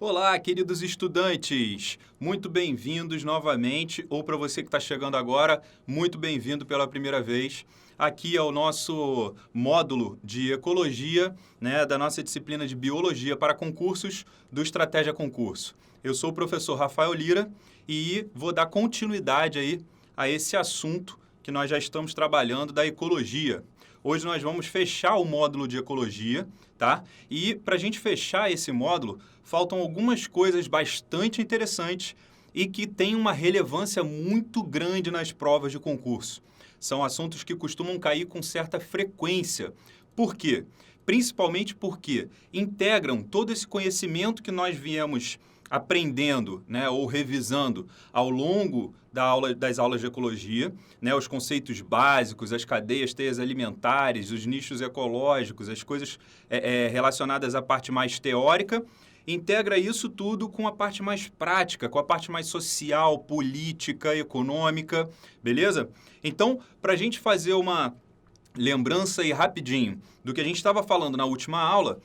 Olá, queridos estudantes! Muito bem-vindos novamente, ou para você que está chegando agora, muito bem-vindo pela primeira vez. Aqui é o nosso módulo de Ecologia, da nossa disciplina de Biologia para concursos do Estratégia Concurso. Eu sou o professor Rafael Lira e vou dar continuidade aí a esse assunto que nós já estamos trabalhando da ecologia. Hoje nós vamos fechar o módulo de ecologia, tá? E para a gente fechar esse módulo, faltam algumas coisas bastante interessantes e que têm uma relevância muito grande nas provas de concurso. São assuntos que costumam cair com certa frequência. Por quê? Principalmente porque integram todo esse conhecimento que nós viemos aprendendo, ou revisando ao longo das aulas de ecologia, os conceitos básicos, as cadeias, teias alimentares, os nichos ecológicos, as coisas relacionadas à parte mais teórica, integra isso tudo com a parte mais prática, com a parte mais social, política, econômica, beleza? Então, para a gente fazer uma lembrança aí rapidinho do que a gente estava falando na última aula,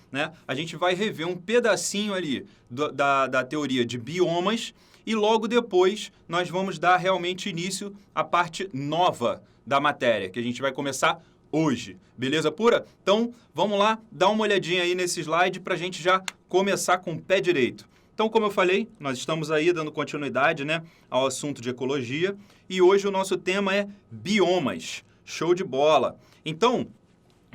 a gente vai rever um pedacinho ali da teoria de biomas e logo depois nós vamos dar realmente início à parte nova da matéria, que a gente vai começar hoje. Beleza pura? Então, vamos lá, dar uma olhadinha aí nesse slide para a gente já começar com o pé direito. Então, como eu falei, nós estamos aí dando continuidade ao assunto de ecologia e hoje o nosso tema é biomas. Show de bola! Então,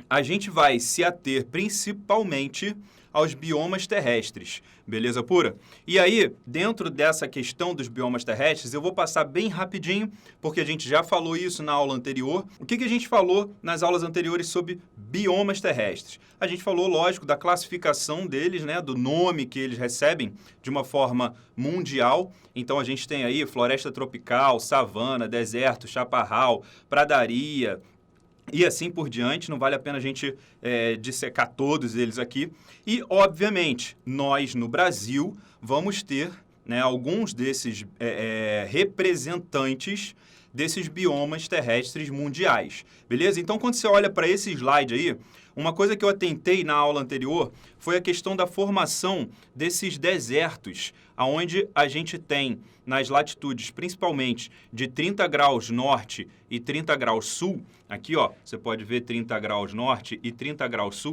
a gente vai se ater principalmente aos biomas terrestres, beleza pura? E aí, dentro dessa questão dos biomas terrestres, eu vou passar bem rapidinho, porque a gente já falou isso na aula anterior. O que a gente falou nas aulas anteriores sobre biomas terrestres? A gente falou, lógico, da classificação deles, do nome que eles recebem de uma forma mundial. Então, a gente tem aí floresta tropical, savana, deserto, chaparral, pradaria, e assim por diante, não vale a pena a gente dissecar todos eles aqui. E, obviamente, nós no Brasil vamos ter alguns desses representantes desses biomas terrestres mundiais, beleza? Então, quando você olha para esse slide aí, uma coisa que eu atentei na aula anterior foi a questão da formação desses desertos, onde a gente tem nas latitudes, principalmente de 30 graus norte e 30 graus sul, aqui você pode ver 30 graus norte e 30 graus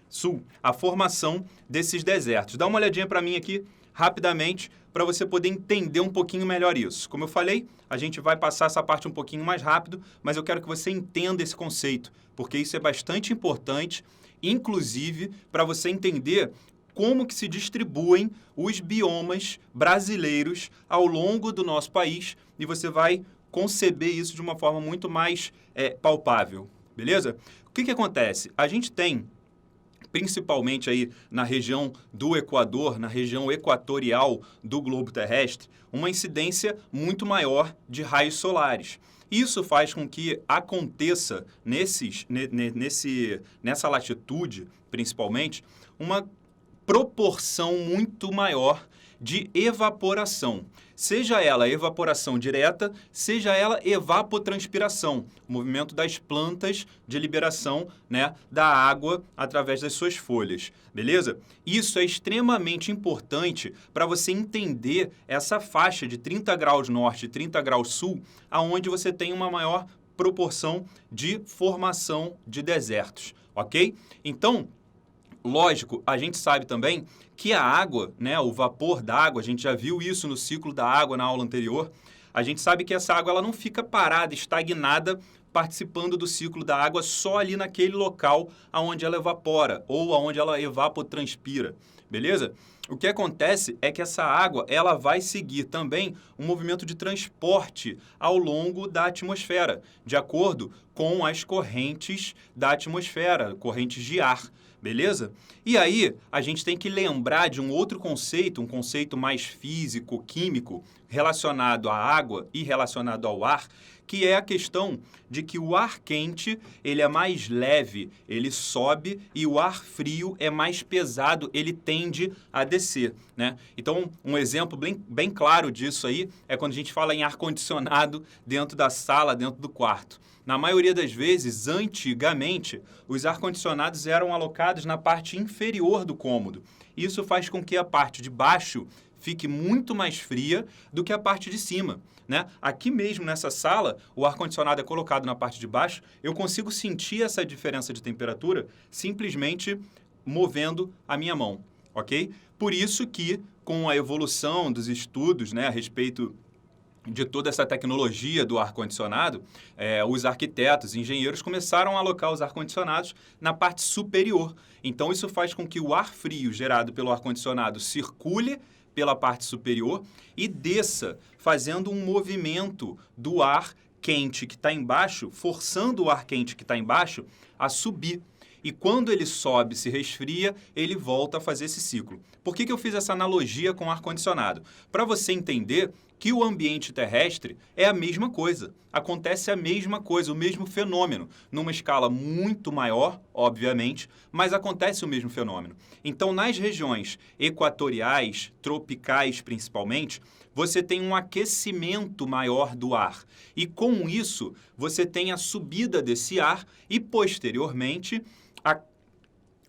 sul, a formação desses desertos. Dá uma olhadinha para mim aqui, rapidamente, para você poder entender um pouquinho melhor isso. Como eu falei, a gente vai passar essa parte um pouquinho mais rápido, mas eu quero que você entenda esse conceito, porque isso é bastante importante, inclusive para você entender como que se distribuem os biomas brasileiros ao longo do nosso país e você vai conceber isso de uma forma muito mais palpável, beleza? O que acontece? A gente tem, principalmente aí na região do Equador, na região equatorial do globo terrestre, uma incidência muito maior de raios solares. Isso faz com que aconteça nessa latitude, principalmente, uma proporção muito maior de evaporação. Seja ela evaporação direta, seja ela evapotranspiração, o movimento das plantas de liberação da água através das suas folhas, beleza? Isso é extremamente importante para você entender essa faixa de 30 graus norte e 30 graus sul, aonde você tem uma maior proporção de formação de desertos, ok? Então, lógico, a gente sabe também que a água, o vapor da água, a gente já viu isso no ciclo da água na aula anterior, a gente sabe que essa água ela não fica parada, estagnada, participando do ciclo da água só ali naquele local onde ela evapora ou onde ela evapotranspira, beleza? O que acontece é que essa água ela vai seguir também um movimento de transporte ao longo da atmosfera, de acordo com as correntes da atmosfera, correntes de ar. Beleza? E aí, a gente tem que lembrar de um outro conceito, um conceito mais físico, químico, relacionado à água e relacionado ao ar, que é a questão de que o ar quente, ele é mais leve, ele sobe, e o ar frio é mais pesado, ele tende a descer, Então, um exemplo bem claro disso aí é quando a gente fala em ar-condicionado dentro da sala, dentro do quarto. Na maioria maioria das vezes, antigamente, os ar-condicionados eram alocados na parte inferior do cômodo. Isso faz com que a parte de baixo fique muito mais fria do que a parte de cima, né? Aqui mesmo nessa sala, o ar-condicionado é colocado na parte de baixo, eu consigo sentir essa diferença de temperatura simplesmente movendo a minha mão, ok? Por isso que, com a evolução dos estudos, né, a respeito de toda essa tecnologia do ar-condicionado, os arquitetos, engenheiros começaram a alocar os ar-condicionados na parte superior. Então, isso faz com que o ar frio gerado pelo ar-condicionado circule pela parte superior e desça, fazendo um movimento do ar quente que está embaixo, forçando o ar quente que está embaixo a subir. E quando ele sobe, se resfria, ele volta a fazer esse ciclo. Por que eu fiz essa analogia com o ar-condicionado? Para você entender que o ambiente terrestre é a mesma coisa. Acontece a mesma coisa, o mesmo fenômeno, numa escala muito maior, obviamente, mas acontece o mesmo fenômeno. Então, nas regiões equatoriais, tropicais principalmente, você tem um aquecimento maior do ar. E com isso, você tem a subida desse ar e, posteriormente,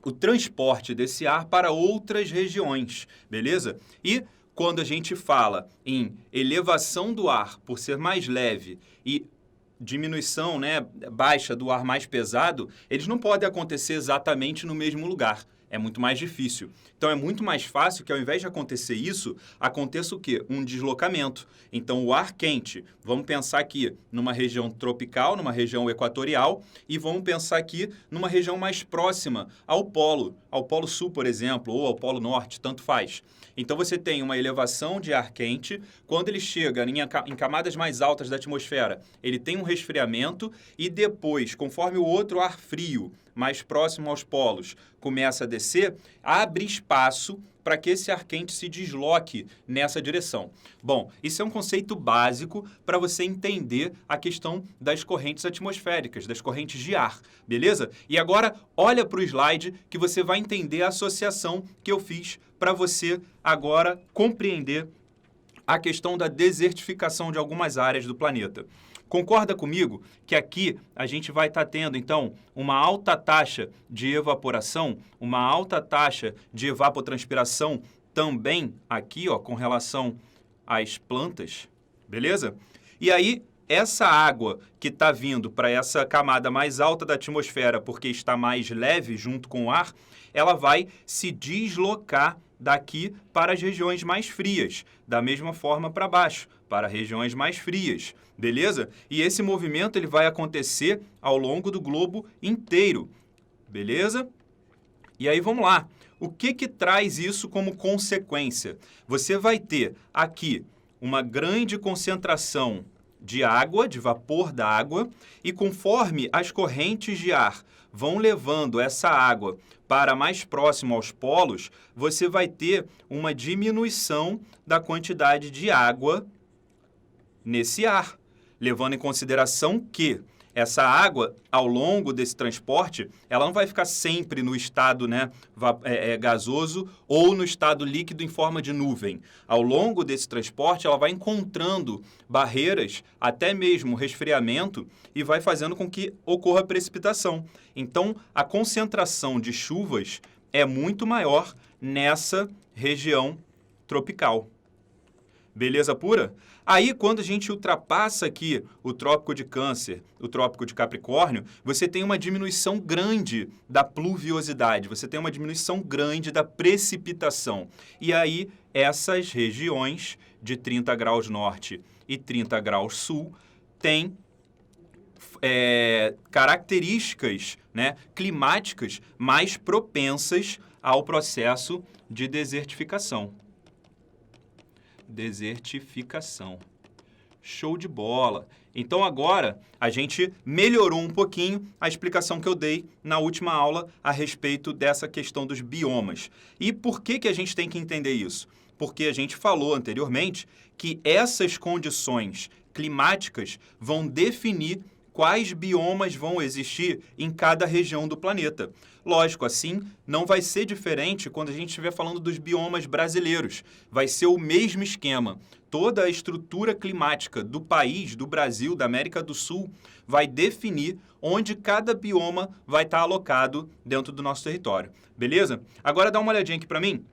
o transporte desse ar para outras regiões, beleza? E quando a gente fala em elevação do ar por ser mais leve e diminuição, né, baixa do ar mais pesado, eles não podem acontecer exatamente no mesmo lugar. É muito mais difícil. Então, é muito mais fácil que, ao invés de acontecer isso, aconteça o quê? Um deslocamento. Então, o ar quente, vamos pensar aqui numa região tropical, numa região equatorial, e vamos pensar aqui numa região mais próxima ao polo sul, por exemplo, ou ao polo norte, tanto faz. Então, você tem uma elevação de ar quente. Quando ele chega em camadas mais altas da atmosfera, ele tem um resfriamento e depois, conforme o outro ar frio, mais próximo aos polos, começa a descer, abre espaço para que esse ar quente se desloque nessa direção. Bom, isso é um conceito básico para você entender a questão das correntes atmosféricas, das correntes de ar, beleza? E agora, olha para o slide que você vai entender a associação que eu fiz para você agora compreender a questão da desertificação de algumas áreas do planeta. Concorda comigo que aqui a gente vai estar tendo, então, uma alta taxa de evaporação, uma alta taxa de evapotranspiração também aqui, ó, com relação às plantas, beleza? E aí, essa água que está vindo para essa camada mais alta da atmosfera, porque está mais leve junto com o ar, ela vai se deslocar daqui para as regiões mais frias, da mesma forma para baixo, para regiões mais frias, beleza? E esse movimento ele vai acontecer ao longo do globo inteiro, beleza? E aí vamos lá. O que traz isso como consequência? Você vai ter aqui uma grande concentração de água, de vapor da água, e conforme as correntes de ar vão levando essa água para mais próximo aos polos, você vai ter uma diminuição da quantidade de água nesse ar, levando em consideração que essa água, ao longo desse transporte, ela não vai ficar sempre no estado, né, gasoso ou no estado líquido em forma de nuvem. Ao longo desse transporte, ela vai encontrando barreiras, até mesmo resfriamento, e vai fazendo com que ocorra precipitação. Então, a concentração de chuvas é muito maior nessa região tropical. Beleza pura? Aí, quando a gente ultrapassa aqui o Trópico de Câncer, o Trópico de Capricórnio, você tem uma diminuição grande da pluviosidade, você tem uma diminuição grande da precipitação. E aí, essas regiões de 30 graus norte e 30 graus sul têm características, né, climáticas mais propensas ao processo de desertificação. Desertificação. Show de bola! Então agora a gente melhorou um pouquinho a explicação que eu dei na última aula a respeito dessa questão dos biomas. E por que a gente tem que entender isso? Porque a gente falou anteriormente que essas condições climáticas vão definir quais biomas vão existir em cada região do planeta. Lógico, assim, não vai ser diferente quando a gente estiver falando dos biomas brasileiros. Vai ser o mesmo esquema. Toda a estrutura climática do país, do Brasil, da América do Sul, vai definir onde cada bioma vai estar alocado dentro do nosso território. Beleza? Agora dá uma olhadinha aqui para mim,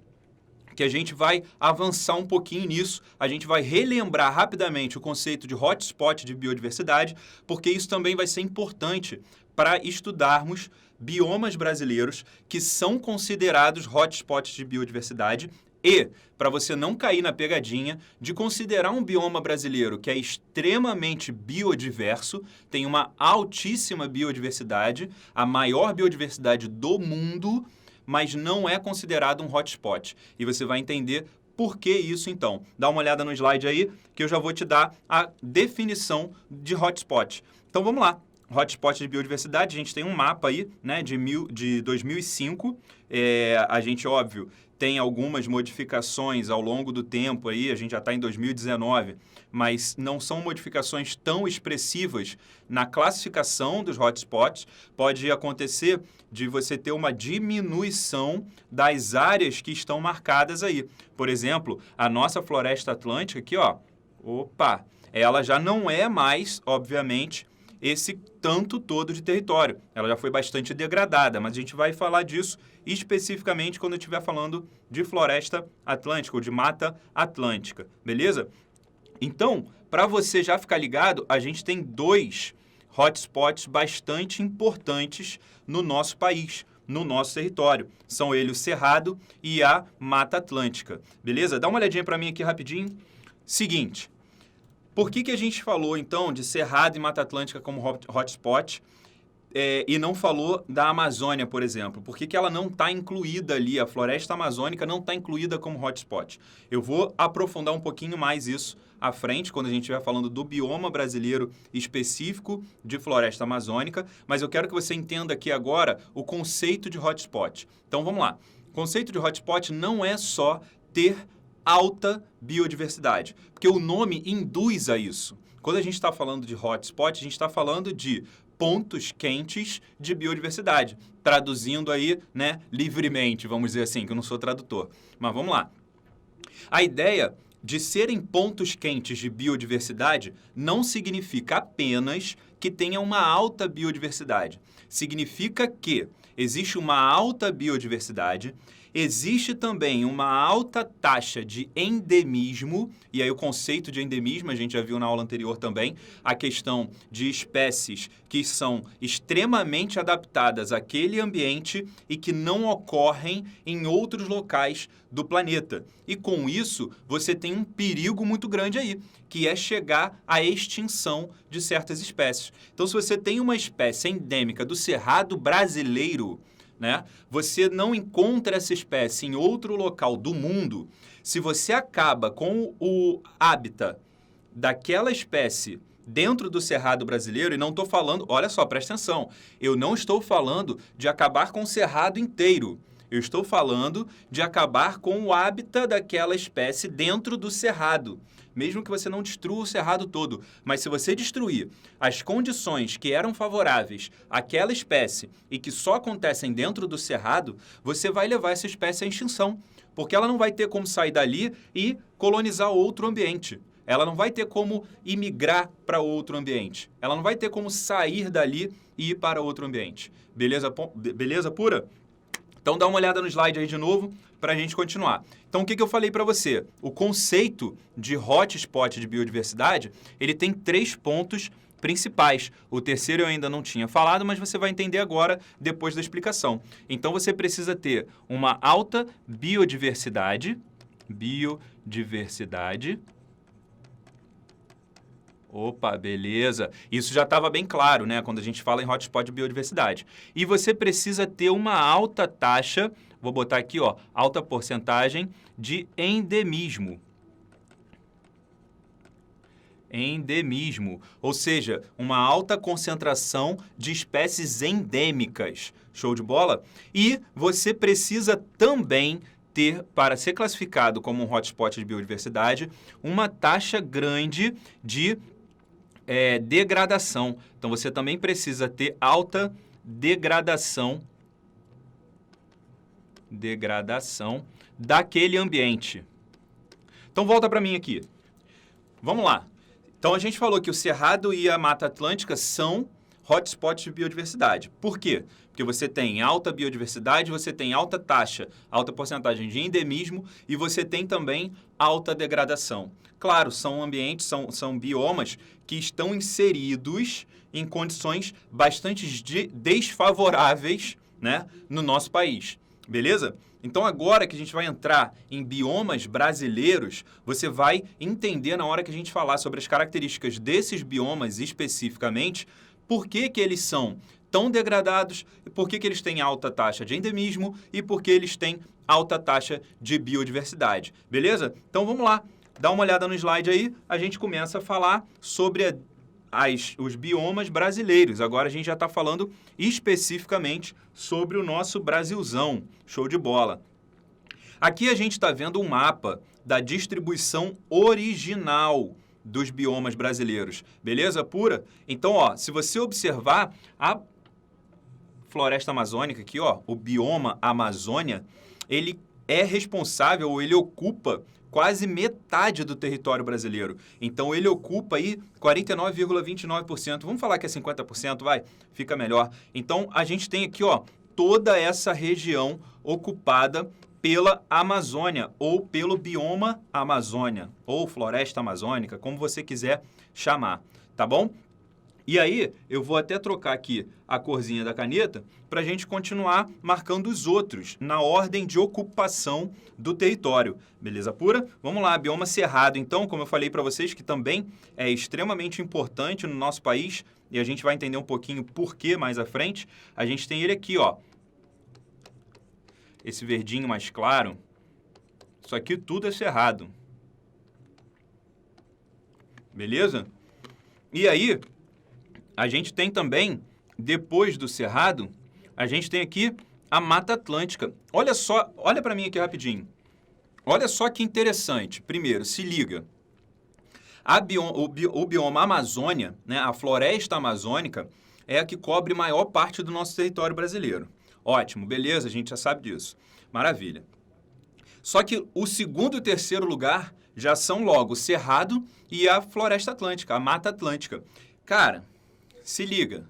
que a gente vai avançar um pouquinho nisso, a gente vai relembrar rapidamente o conceito de hotspot de biodiversidade, porque isso também vai ser importante para estudarmos biomas brasileiros que são considerados hotspots de biodiversidade e para você não cair na pegadinha de considerar um bioma brasileiro que é extremamente biodiverso, tem uma altíssima biodiversidade, a maior biodiversidade do mundo, mas não é considerado um hotspot. E você vai entender por que isso, então. Dá uma olhada no slide aí, que eu já vou te dar a definição de hotspot. Então, vamos lá. Hotspot de biodiversidade, a gente tem um mapa aí, né, de 2005. A gente, óbvio, tem algumas modificações ao longo do tempo aí, a gente já está em 2019, mas não são modificações tão expressivas na classificação dos hotspots. Pode acontecer de você ter uma diminuição das áreas que estão marcadas aí. Por exemplo, a nossa floresta atlântica aqui, ó, ela já não é mais, obviamente, esse tanto todo de território. Ela já foi bastante degradada, mas a gente vai falar disso especificamente quando eu estiver falando de floresta atlântica ou de mata atlântica, beleza? Então, para você já ficar ligado, a gente tem 2 hotspots bastante importantes no nosso país, no nosso território. São eles o Cerrado e a Mata Atlântica, beleza? Dá uma olhadinha para mim aqui rapidinho. Seguinte, por que a gente falou, então, de Cerrado e Mata Atlântica como hotspot e não falou da Amazônia, por exemplo? Por que ela não está incluída ali, a floresta amazônica não está incluída como hotspot? Eu vou aprofundar um pouquinho mais isso à frente, quando a gente estiver falando do bioma brasileiro específico de floresta amazônica, mas eu quero que você entenda aqui agora o conceito de hotspot. Então, vamos lá. O conceito de hotspot não é só ter alta biodiversidade, porque o nome induz a isso. Quando a gente está falando de hotspot, a gente está falando de pontos quentes de biodiversidade, traduzindo aí, né, livremente, vamos dizer assim, que eu não sou tradutor. Mas vamos lá. A ideia de serem pontos quentes de biodiversidade não significa apenas que tenha uma alta biodiversidade. Significa que existe uma alta biodiversidade, existe também uma alta taxa de endemismo, e aí o conceito de endemismo a gente já viu na aula anterior também, a questão de espécies que são extremamente adaptadas àquele ambiente e que não ocorrem em outros locais do planeta. E com isso, você tem um perigo muito grande aí, que é chegar à extinção de certas espécies. Então, se você tem uma espécie endêmica do Cerrado brasileiro, né, você não encontra essa espécie em outro local do mundo, se você acaba com o hábitat daquela espécie dentro do Cerrado brasileiro, e não estou falando, olha só, presta atenção, eu não estou falando de acabar com o Cerrado inteiro. Eu estou falando de acabar com o hábitat daquela espécie dentro do Cerrado. Mesmo que você não destrua o Cerrado todo, mas se você destruir as condições que eram favoráveis àquela espécie e que só acontecem dentro do Cerrado, você vai levar essa espécie à extinção, porque ela não vai ter como sair dali e colonizar outro ambiente. Ela não vai ter como imigrar para outro ambiente. Ela não vai ter como sair dali e ir para outro ambiente. Beleza pura? Então, dá uma olhada no slide aí de novo para a gente continuar. Então, o que eu falei para você? O conceito de hotspot de biodiversidade, ele tem 3 pontos principais. O terceiro eu ainda não tinha falado, mas você vai entender agora, depois da explicação. Então, você precisa ter uma alta biodiversidade. Opa, beleza. Isso já estava bem claro, né? Quando a gente fala em hotspot de biodiversidade. E você precisa ter uma alta taxa, vou botar aqui, ó, alta porcentagem de endemismo. Endemismo, ou seja, uma alta concentração de espécies endêmicas. Show de bola? E você precisa também ter, para ser classificado como um hotspot de biodiversidade, uma taxa grande de degradação. Então, você também precisa ter alta degradação daquele ambiente. Então, volta para mim aqui. Vamos lá. Então, a gente falou que o Cerrado e a Mata Atlântica são hotspots de biodiversidade. Por quê? Porque você tem alta biodiversidade, você tem alta taxa, alta porcentagem de endemismo e você tem também alta degradação. Claro, são ambientes, são biomas que estão inseridos em condições bastante desfavoráveis, né, no nosso país. Beleza? Então, agora que a gente vai entrar em biomas brasileiros, você vai entender na hora que a gente falar sobre as características desses biomas especificamente, por que que eles são tão degradados, por que que eles têm alta taxa de endemismo e por que eles têm alta taxa de biodiversidade. Beleza? Então, vamos lá. Dá uma olhada no slide aí, a gente começa a falar sobre os biomas brasileiros. Agora a gente já está falando especificamente sobre o nosso Brasilzão. Show de bola. Aqui a gente está vendo um mapa da distribuição original dos biomas brasileiros. Beleza pura? Então, ó, se você observar a floresta amazônica aqui, ó, o bioma Amazônia, ele é responsável, ou ele ocupa quase metade do território brasileiro. Então, ele ocupa aí 49,29%. Vamos falar que é 50%, vai? Fica melhor. Então, a gente tem aqui, ó, toda essa região ocupada pela Amazônia, ou pelo bioma Amazônia, ou floresta amazônica, como você quiser chamar, tá bom? E aí, eu vou até trocar aqui a corzinha da caneta para a gente continuar marcando os outros na ordem de ocupação do território. Beleza pura? Vamos lá, bioma Cerrado, então, como eu falei para vocês, que também é extremamente importante no nosso país, e a gente vai entender um pouquinho por que mais à frente. A gente tem ele aqui, ó. Esse verdinho mais claro. Isso aqui tudo é Cerrado. Beleza? E aí, a gente tem também, depois do Cerrado, a gente tem aqui a Mata Atlântica. Olha só, olha para mim aqui rapidinho. Olha só que interessante. Primeiro, se liga. O bioma Amazônia, né, a floresta amazônica, é a que cobre maior parte do nosso território brasileiro. Ótimo, beleza, a gente já sabe disso. Maravilha. Só que o segundo e o terceiro lugar já são logo o Cerrado e a Floresta Atlântica, a Mata Atlântica. Cara, se liga,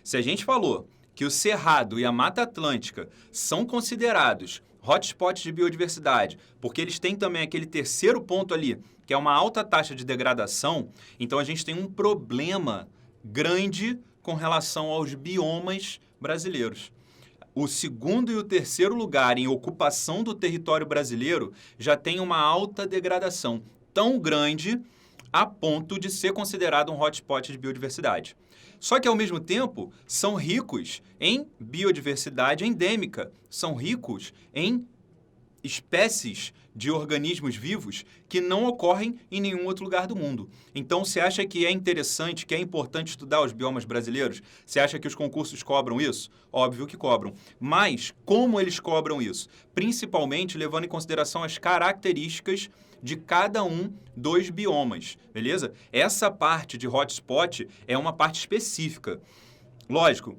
se a gente falou que o Cerrado e a Mata Atlântica são considerados hotspots de biodiversidade, porque eles têm também aquele terceiro ponto ali, que é uma alta taxa de degradação, então a gente tem um problema grande com relação aos biomas brasileiros. O segundo e o terceiro lugar em ocupação do território brasileiro já tem uma alta degradação tão grande a ponto de ser considerado um hotspot de biodiversidade. Só que, ao mesmo tempo, são ricos em biodiversidade endêmica, são ricos em espécies de organismos vivos que não ocorrem em nenhum outro lugar do mundo. Então, você acha que é interessante, que é importante estudar os biomas brasileiros? Você acha que os concursos cobram isso? Óbvio que cobram. Mas como eles cobram isso? Principalmente levando em consideração as características de cada um dos biomas, beleza? Essa parte de hotspot é uma parte específica. Lógico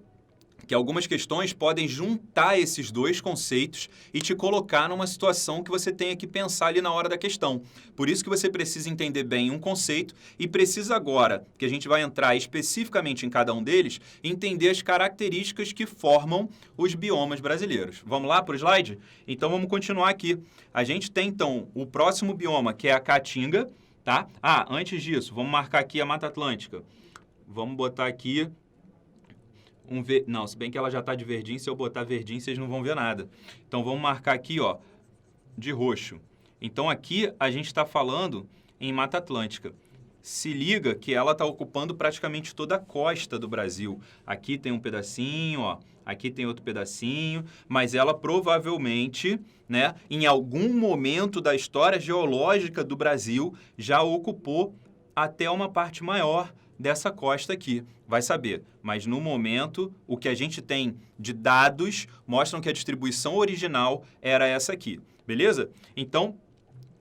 que algumas questões podem juntar esses dois conceitos e te colocar numa situação que você tenha que pensar ali na hora da questão. Por isso que você precisa entender bem um conceito e precisa agora, que a gente vai entrar especificamente em cada um deles, entender as características que formam os biomas brasileiros. Vamos lá para o slide? Então vamos continuar aqui. A gente tem então o próximo bioma, que é a Caatinga, tá? Ah, antes disso, vamos marcar aqui a Mata Atlântica. Vamos botar aqui não, se bem que ela já está de verdinho, se eu botar verdinho, vocês não vão ver nada. Então, vamos marcar aqui, ó, de roxo. Então, aqui a gente está falando em Mata Atlântica. Se liga que ela está ocupando praticamente toda a costa do Brasil. Aqui tem um pedacinho, ó, aqui tem outro pedacinho, mas ela provavelmente, né, em algum momento da história geológica do Brasil, já ocupou até uma parte maior dessa costa aqui, vai saber. Mas no momento, o que a gente tem de dados mostram que a distribuição original era essa aqui, beleza? Então,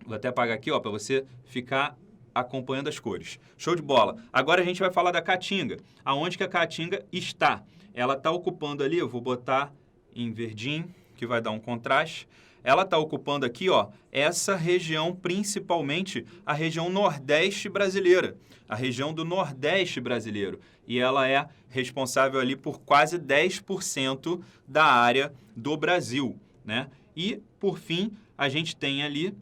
vou até apagar aqui, ó, para você ficar acompanhando as cores. Show de bola. Agora a gente vai falar da caatinga. Aonde que a caatinga está? Ela está ocupando ali, eu vou botar em verdinho, que vai dar um contraste. Ela está ocupando aqui, ó, essa região, principalmente a região nordeste brasileira, a região do nordeste brasileiro. E ela é responsável ali por quase 10% da área do Brasil, né? E, por fim, a gente tem ali,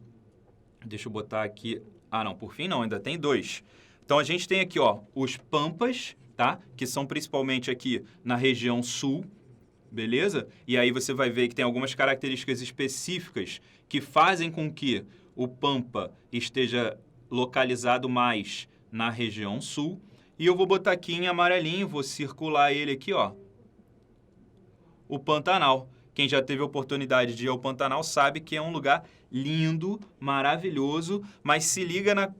deixa eu botar aqui, não, por fim não, ainda tem 2. Então, a gente tem aqui, ó, os pampas, tá? Que são principalmente aqui na região sul, beleza? E aí você vai ver que tem algumas características específicas que fazem com que o pampa esteja localizado mais na região sul. E eu vou botar aqui em amarelinho, vou circular ele aqui, ó, o Pantanal. Quem já teve a oportunidade de ir ao Pantanal sabe que é um lugar lindo, maravilhoso, mas se liga na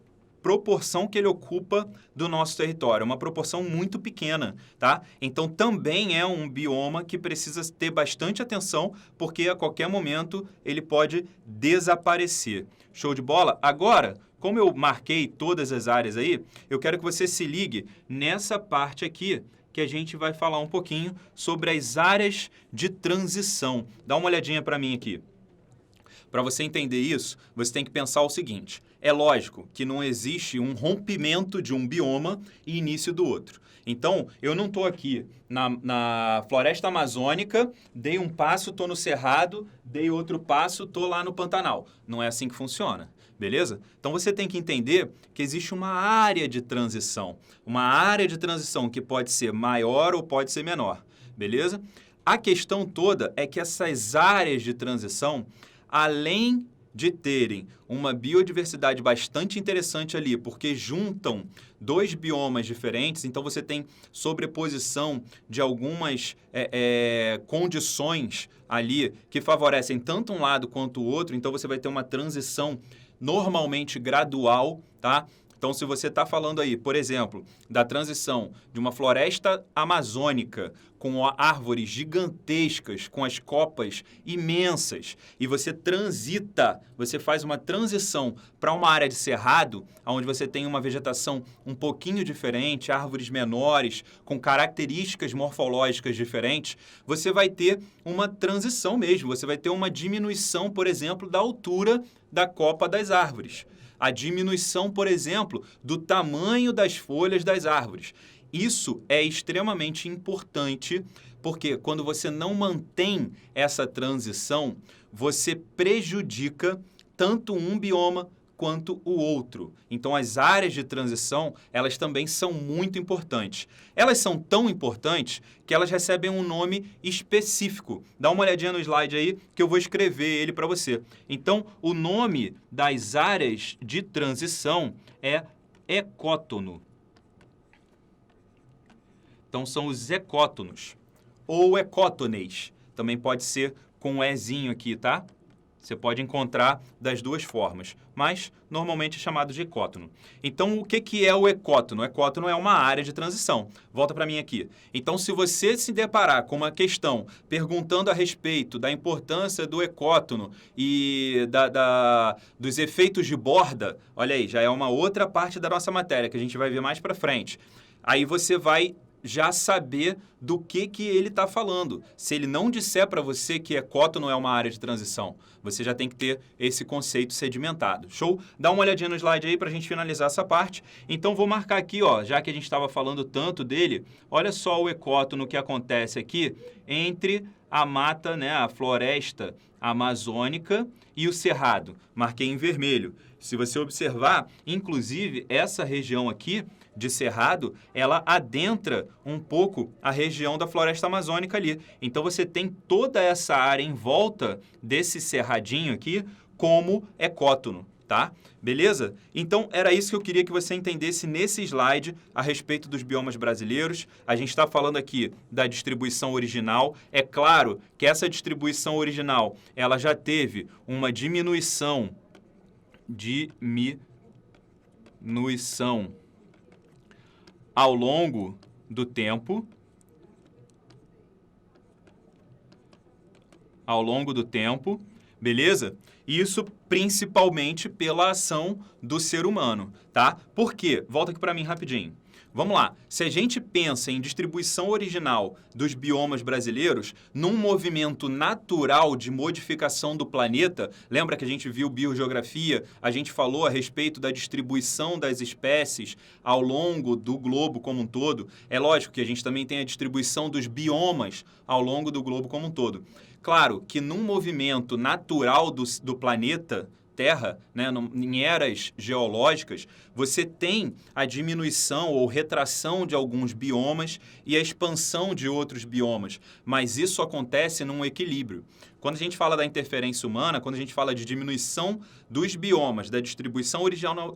proporção que ele ocupa do nosso território, uma proporção muito pequena, tá? Então também é um bioma que precisa ter bastante atenção, porque a qualquer momento ele pode desaparecer. Show de bola? Agora, como eu marquei todas as áreas aí, eu quero que você se ligue nessa parte aqui, que a gente vai falar um pouquinho sobre as áreas de transição. Dá uma olhadinha para mim aqui. Para você entender isso, você tem que pensar o seguinte: é lógico que não existe um rompimento de um bioma e início do outro. Então, eu não estou aqui na floresta amazônica, dei um passo, estou no Cerrado, dei outro passo, estou lá no Pantanal. Não é assim que funciona, beleza? Então, você tem que entender que existe uma área de transição. Uma área de transição que pode ser maior ou pode ser menor, beleza? A questão toda é que essas áreas de transição, além de terem uma biodiversidade bastante interessante ali, porque juntam 2 biomas diferentes, então você tem sobreposição de algumas condições ali que favorecem tanto um lado quanto o outro, então você vai ter uma transição normalmente gradual, tá? Então, se você está falando aí, por exemplo, da transição de uma floresta amazônica com árvores gigantescas, com as copas imensas, e você transita, você faz uma transição para uma área de cerrado, onde você tem uma vegetação um pouquinho diferente, árvores menores, com características morfológicas diferentes, você vai ter uma transição mesmo, você vai ter uma diminuição, por exemplo, da altura da copa das árvores. A diminuição, por exemplo, do tamanho das folhas das árvores. Isso é extremamente importante, porque quando você não mantém essa transição, você prejudica tanto um bioma quanto o outro. Então, as áreas de transição, elas também são muito importantes. Elas são tão importantes que elas recebem um nome específico. Dá uma olhadinha no slide aí que eu vou escrever ele para você. Então, o nome das áreas de transição é ecótono. Então, são os ecótonos ou ecótones. Também pode ser com um ezinho aqui, tá? Você pode encontrar das 2 formas, mas normalmente é chamado de ecótono. Então, o que é o ecótono? O ecótono é uma área de transição. Volta para mim aqui. Então, se você se deparar com uma questão perguntando a respeito da importância do ecótono e dos efeitos de borda, olha aí, já é uma outra parte da nossa matéria que a gente vai ver mais para frente. Aí você vai já saber do que ele está falando. Se ele não disser para você que ecótono é uma área de transição, você já tem que ter esse conceito sedimentado. Show? Dá uma olhadinha no slide aí para a gente finalizar essa parte. Então, vou marcar aqui, ó, já que a gente estava falando tanto dele, olha só o ecótono que acontece aqui entre a mata, né, a floresta amazônica e o cerrado. Marquei em vermelho. Se você observar, inclusive, essa região aqui de cerrado, ela adentra um pouco a região da floresta amazônica ali. Então, você tem toda essa área em volta desse cerradinho aqui como ecótono, tá? Beleza? Então, era isso que eu queria que você entendesse nesse slide a respeito dos biomas brasileiros. A gente está falando aqui da distribuição original. É claro que essa distribuição original, ela já teve uma diminuição ao longo do tempo, beleza? Isso principalmente pela ação do ser humano, tá? Por quê? Volta aqui para mim rapidinho. Vamos lá. Se a gente pensa em distribuição original dos biomas brasileiros, num movimento natural de modificação do planeta, lembra que a gente viu biogeografia, a gente falou a respeito da distribuição das espécies ao longo do globo como um todo. É lógico que a gente também tem a distribuição dos biomas ao longo do globo como um todo. Claro que num movimento natural do planeta Terra, né, em eras geológicas, você tem a diminuição ou retração de alguns biomas e a expansão de outros biomas, mas isso acontece num equilíbrio. Quando a gente fala da interferência humana, quando a gente fala de diminuição dos biomas, da distribuição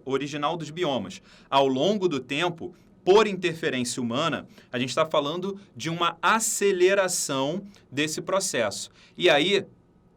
original dos biomas, ao longo do tempo, por interferência humana, a gente está falando de uma aceleração desse processo. E aí,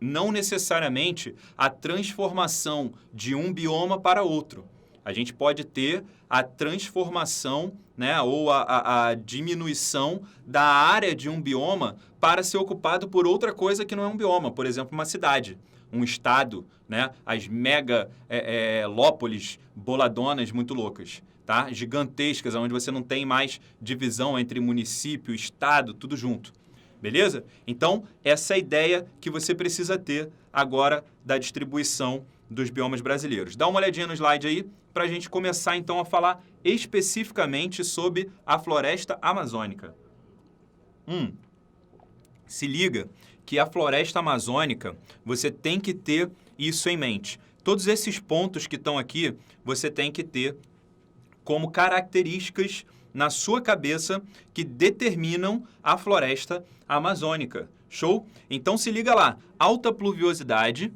não necessariamente a transformação de um bioma para outro. A gente pode ter a transformação, né, ou a diminuição da área de um bioma para ser ocupado por outra coisa que não é um bioma, por exemplo, uma cidade, um estado, né, as megalópolis boladonas muito loucas, tá? Gigantescas, onde você não tem mais divisão entre município, estado, tudo junto. Beleza? Então, essa é a ideia que você precisa ter agora da distribuição dos biomas brasileiros. Dá uma olhadinha no slide aí para a gente começar, então, a falar especificamente sobre a floresta amazônica. Se liga que a floresta amazônica, você tem que ter isso em mente. Todos esses pontos que estão aqui, você tem que ter como características na sua cabeça que determinam a floresta amazônica. Show? Então se liga lá. Alta pluviosidade,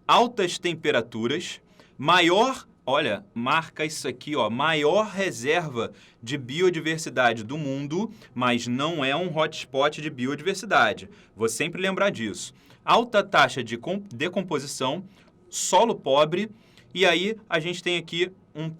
altas temperaturas, maior, olha, marca isso aqui, ó, maior reserva de biodiversidade do mundo, mas não é um hotspot de biodiversidade. Vou sempre lembrar disso. Alta taxa de decomposição, solo pobre, e aí a gente tem aqui um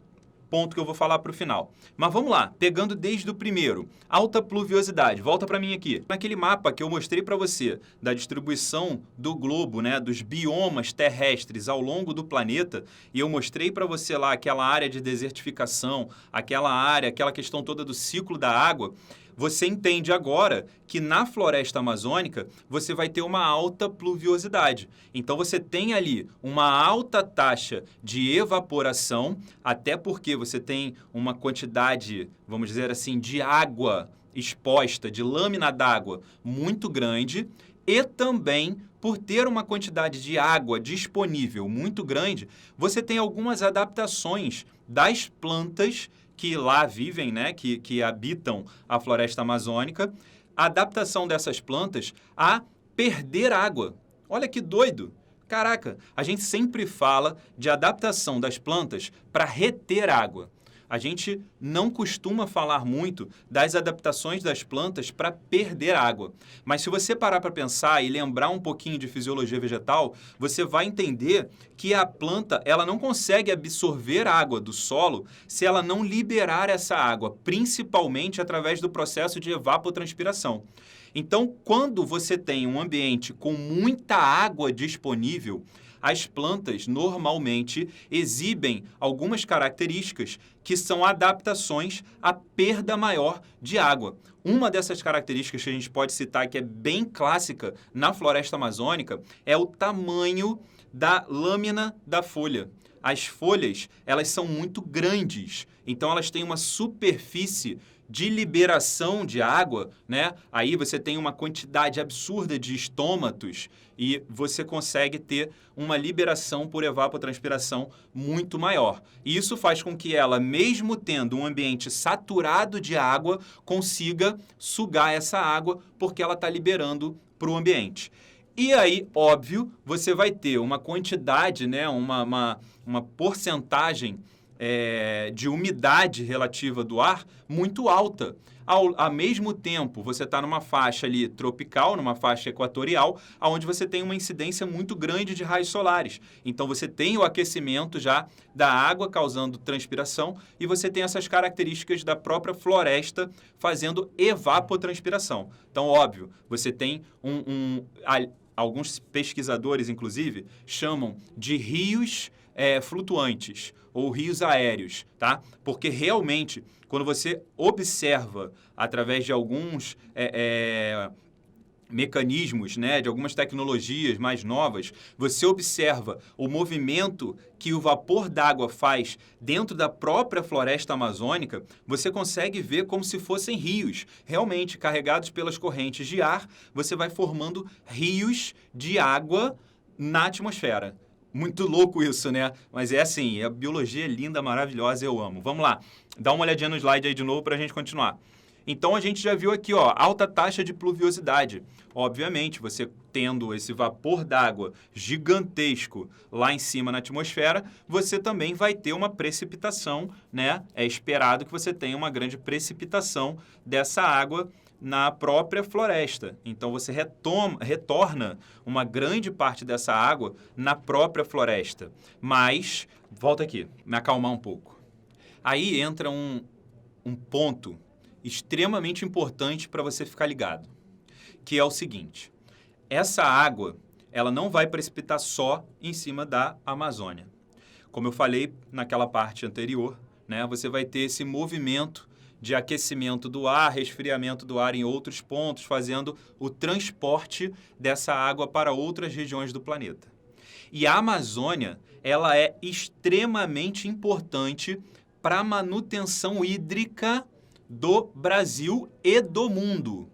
ponto que eu vou falar para o final. Mas vamos lá, pegando desde o primeiro. Alta pluviosidade, volta para mim aqui. Naquele mapa que eu mostrei para você da distribuição do globo, né, dos biomas terrestres ao longo do planeta, e eu mostrei para você lá aquela área de desertificação, aquela questão toda do ciclo da água, você entende agora que na floresta amazônica você vai ter uma alta pluviosidade. Então você tem ali uma alta taxa de evaporação, até porque você tem uma quantidade, vamos dizer assim, de água exposta, de lâmina d'água muito grande, e também por ter uma quantidade de água disponível muito grande, você tem algumas adaptações das plantas que lá vivem, né, que habitam a floresta amazônica, a adaptação dessas plantas a perder água. Olha que doido! Caraca, a gente sempre fala de adaptação das plantas para reter água. A gente não costuma falar muito das adaptações das plantas para perder água. Mas se você parar para pensar e lembrar um pouquinho de fisiologia vegetal, você vai entender que a planta ela não consegue absorver água do solo se ela não liberar essa água, principalmente através do processo de evapotranspiração. Então, quando você tem um ambiente com muita água disponível, as plantas normalmente exibem algumas características que são adaptações à perda maior de água. Uma dessas características que a gente pode citar, que é bem clássica na floresta amazônica, é o tamanho da lâmina da folha. As folhas, elas são muito grandes, então elas têm uma superfície de liberação de água, né? Aí você tem uma quantidade absurda de estômatos e você consegue ter uma liberação por evapotranspiração muito maior. E isso faz com que ela, mesmo tendo um ambiente saturado de água, consiga sugar essa água porque ela está liberando para o ambiente. E aí, óbvio, você vai ter uma quantidade, né? uma porcentagem de umidade relativa do ar muito alta. Ao mesmo tempo, você está numa faixa ali tropical, numa faixa equatorial, onde você tem uma incidência muito grande de raios solares. Então, você tem o aquecimento já da água causando transpiração e você tem essas características da própria floresta fazendo evapotranspiração. Então, óbvio, você tem alguns pesquisadores, inclusive, chamam de rios flutuantes ou rios aéreos, tá? Porque realmente, quando você observa através de alguns mecanismos, né, de algumas tecnologias mais novas, você observa o movimento que o vapor d'água faz dentro da própria floresta amazônica, você consegue ver como se fossem rios. Realmente, carregados pelas correntes de ar, você vai formando rios de água na atmosfera. Muito louco isso, né? Mas é assim, a biologia é linda, maravilhosa, eu amo. Vamos lá, dá uma olhadinha no slide aí de novo para a gente continuar. Então, a gente já viu aqui, ó, alta taxa de pluviosidade. Obviamente, você tendo esse vapor d'água gigantesco lá em cima na atmosfera, você também vai ter uma precipitação, né? É esperado que você tenha uma grande precipitação dessa água na própria floresta. Então, você retorna uma grande parte dessa água na própria floresta. Mas, volta aqui, me acalmar um pouco. Aí entra um ponto extremamente importante para você ficar ligado, que é o seguinte: essa água, ela não vai precipitar só em cima da Amazônia. Como eu falei naquela parte anterior, né, você vai ter esse movimento de aquecimento do ar, resfriamento do ar em outros pontos, fazendo o transporte dessa água para outras regiões do planeta. E a Amazônia, ela é extremamente importante para a manutenção hídrica do Brasil e do mundo.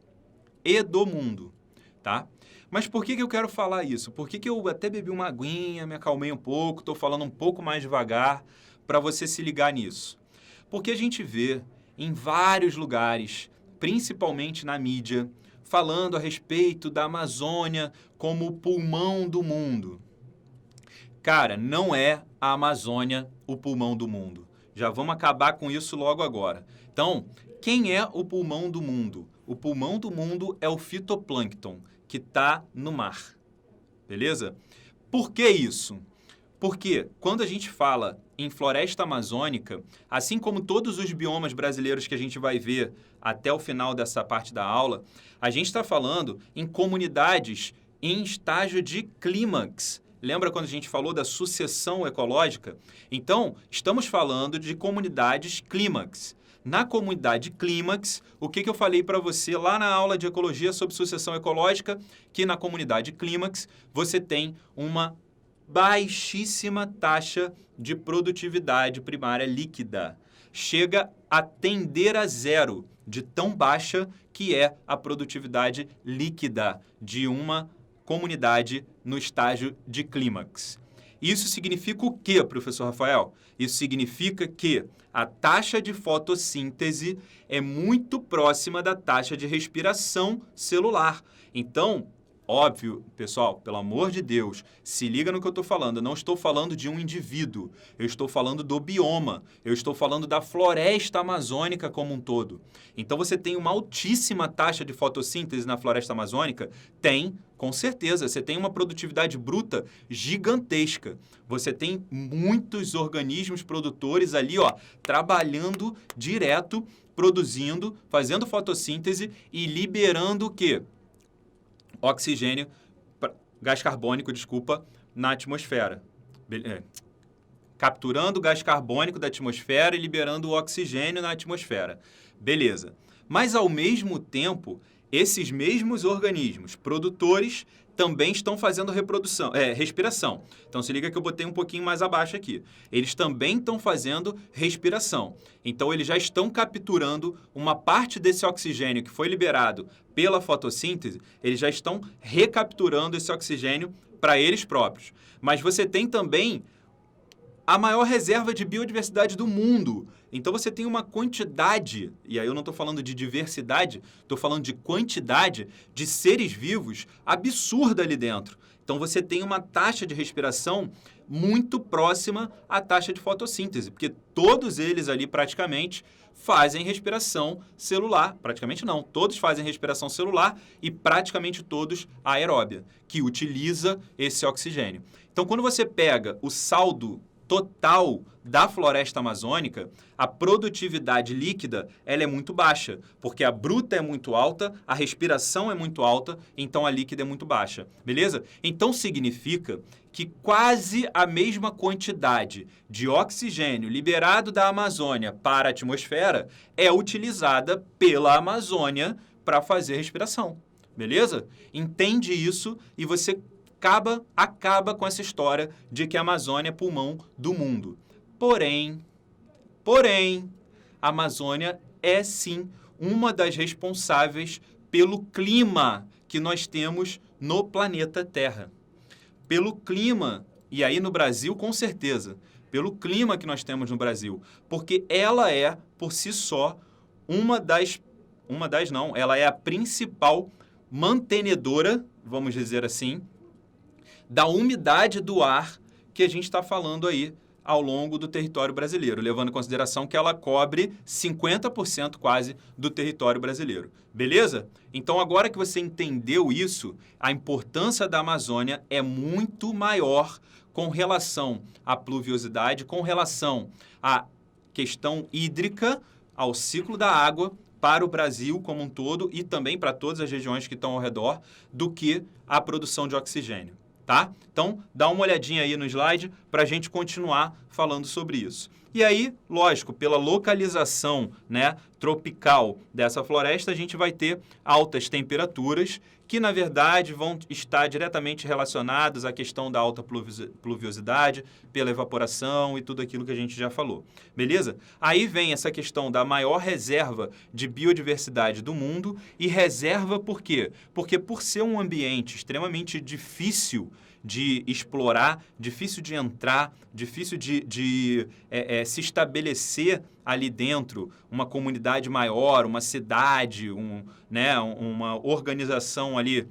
Tá? Mas por que eu quero falar isso? Por que eu até bebi uma aguinha, me acalmei um pouco, estou falando um pouco mais devagar para você se ligar nisso? Porque a gente vê em vários lugares, principalmente na mídia, falando a respeito da Amazônia como o pulmão do mundo. Cara, não é a Amazônia o pulmão do mundo. Já vamos acabar com isso logo agora. Então, quem é o pulmão do mundo? O pulmão do mundo é o fitoplâncton, que está no mar. Beleza? Por que isso? Porque quando a gente fala em floresta amazônica, assim como todos os biomas brasileiros que a gente vai ver até o final dessa parte da aula, a gente está falando em comunidades em estágio de clímax. Lembra quando a gente falou da sucessão ecológica? Então, estamos falando de comunidades clímax. Na comunidade clímax, o que eu falei para você lá na aula de ecologia sobre sucessão ecológica? Que na comunidade clímax você tem uma baixíssima taxa de produtividade primária líquida. Chega a tender a zero, de tão baixa que é a produtividade líquida de uma comunidade no estágio de clímax. Isso significa o quê, professor Rafael? Isso significa que a taxa de fotossíntese é muito próxima da taxa de respiração celular. Então, óbvio, pessoal, pelo amor de Deus, se liga no que eu estou falando. Eu não estou falando de um indivíduo, eu estou falando do bioma, eu estou falando da floresta amazônica como um todo. Então, você tem uma altíssima taxa de fotossíntese na floresta amazônica? Tem, com certeza. Você tem uma produtividade bruta gigantesca. Você tem muitos organismos produtores ali, ó, trabalhando direto, produzindo, fazendo fotossíntese e liberando o quê? Oxigênio, gás carbônico, desculpa, na atmosfera. Capturando o gás carbônico da atmosfera e liberando o oxigênio na atmosfera. Beleza. Mas, ao mesmo tempo, esses mesmos organismos produtores também estão fazendo respiração. Então, se liga que eu botei um pouquinho mais abaixo aqui. Eles também estão fazendo respiração. Então, eles já estão capturando uma parte desse oxigênio que foi liberado pela fotossíntese, eles já estão recapturando esse oxigênio para eles próprios. Mas você tem também a maior reserva de biodiversidade do mundo. Então, você tem uma quantidade, e aí eu não estou falando de diversidade, estou falando de quantidade de seres vivos absurda ali dentro. Então, você tem uma taxa de respiração muito próxima à taxa de fotossíntese, porque todos eles ali praticamente fazem respiração celular. Praticamente não, todos fazem respiração celular e praticamente todos aeróbia, que utiliza esse oxigênio. Então, quando você pega o saldo total da floresta amazônica, a produtividade líquida ela é muito baixa, porque a bruta é muito alta, a respiração é muito alta, então a líquida é muito baixa, beleza? Então significa que quase a mesma quantidade de oxigênio liberado da Amazônia para a atmosfera é utilizada pela Amazônia para fazer respiração, beleza? Entende isso e você acaba com essa história de que a Amazônia é pulmão do mundo. Porém, a Amazônia é sim uma das responsáveis pelo clima que nós temos no planeta Terra. Pelo clima, e aí no Brasil com certeza, pelo clima que nós temos no Brasil, porque ela é, por si só, ela é a principal mantenedora, vamos dizer assim, da umidade do ar que a gente está falando aí ao longo do território brasileiro, levando em consideração que ela cobre 50% quase do território brasileiro. Beleza? Então, agora que você entendeu isso, a importância da Amazônia é muito maior com relação à pluviosidade, com relação à questão hídrica, ao ciclo da água para o Brasil como um todo e também para todas as regiões que estão ao redor, do que a produção de oxigênio. Tá? Então, dá uma olhadinha aí no slide para a gente continuar falando sobre isso. E aí, lógico, pela localização, né, tropical dessa floresta, a gente vai ter altas temperaturas que, na verdade, vão estar diretamente relacionadas à questão da alta pluviosidade, pela evaporação e tudo aquilo que a gente já falou. Beleza? Aí vem essa questão da maior reserva de biodiversidade do mundo. E reserva por quê? Porque por ser um ambiente extremamente difícil de explorar, difícil de entrar, difícil de se estabelecer ali dentro, uma comunidade maior, uma cidade, uma organização ali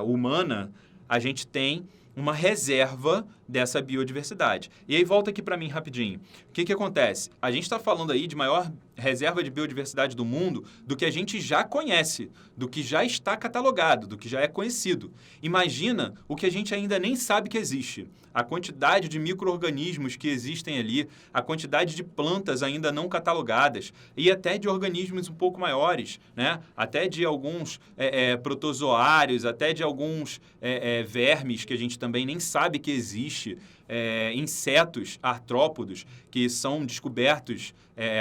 humana, a gente tem uma reserva dessa biodiversidade. E aí volta aqui para mim rapidinho. O que acontece? A gente está falando aí de maior reserva de biodiversidade do mundo do que a gente já conhece, do que já está catalogado, do que já é conhecido. Imagina o que a gente ainda nem sabe que existe. A quantidade de micro-organismos que existem ali, a quantidade de plantas ainda não catalogadas e até de organismos um pouco maiores, né? Até de alguns protozoários, até de alguns vermes que a gente também nem sabe que existe, insetos artrópodos que são descobertos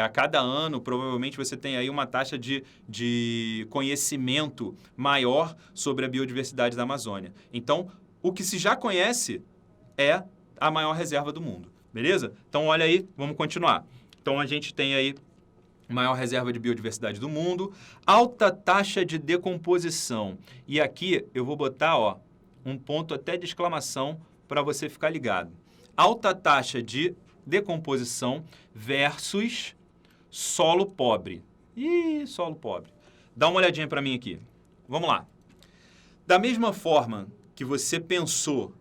a cada ano. Provavelmente você tem aí uma taxa de conhecimento maior sobre a biodiversidade da Amazônia. Então, o que se já conhece é a maior reserva do mundo, beleza? Então, olha aí, vamos continuar. Então, a gente tem aí maior reserva de biodiversidade do mundo, alta taxa de decomposição. E aqui eu vou botar um ponto até de exclamação para você ficar ligado. Alta taxa de decomposição versus solo pobre. Ih, solo pobre. Dá uma olhadinha para mim aqui. Vamos lá. Da mesma forma que você pensou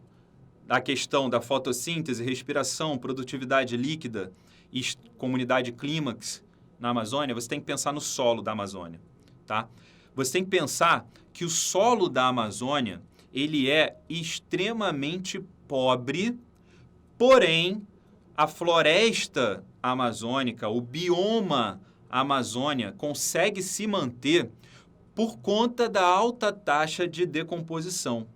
a questão da fotossíntese, respiração, produtividade líquida e comunidade clímax na Amazônia, você tem que pensar no solo da Amazônia, tá? Você tem que pensar que o solo da Amazônia, ele é extremamente pobre, porém, a floresta amazônica, o bioma Amazônia, consegue se manter por conta da alta taxa de decomposição.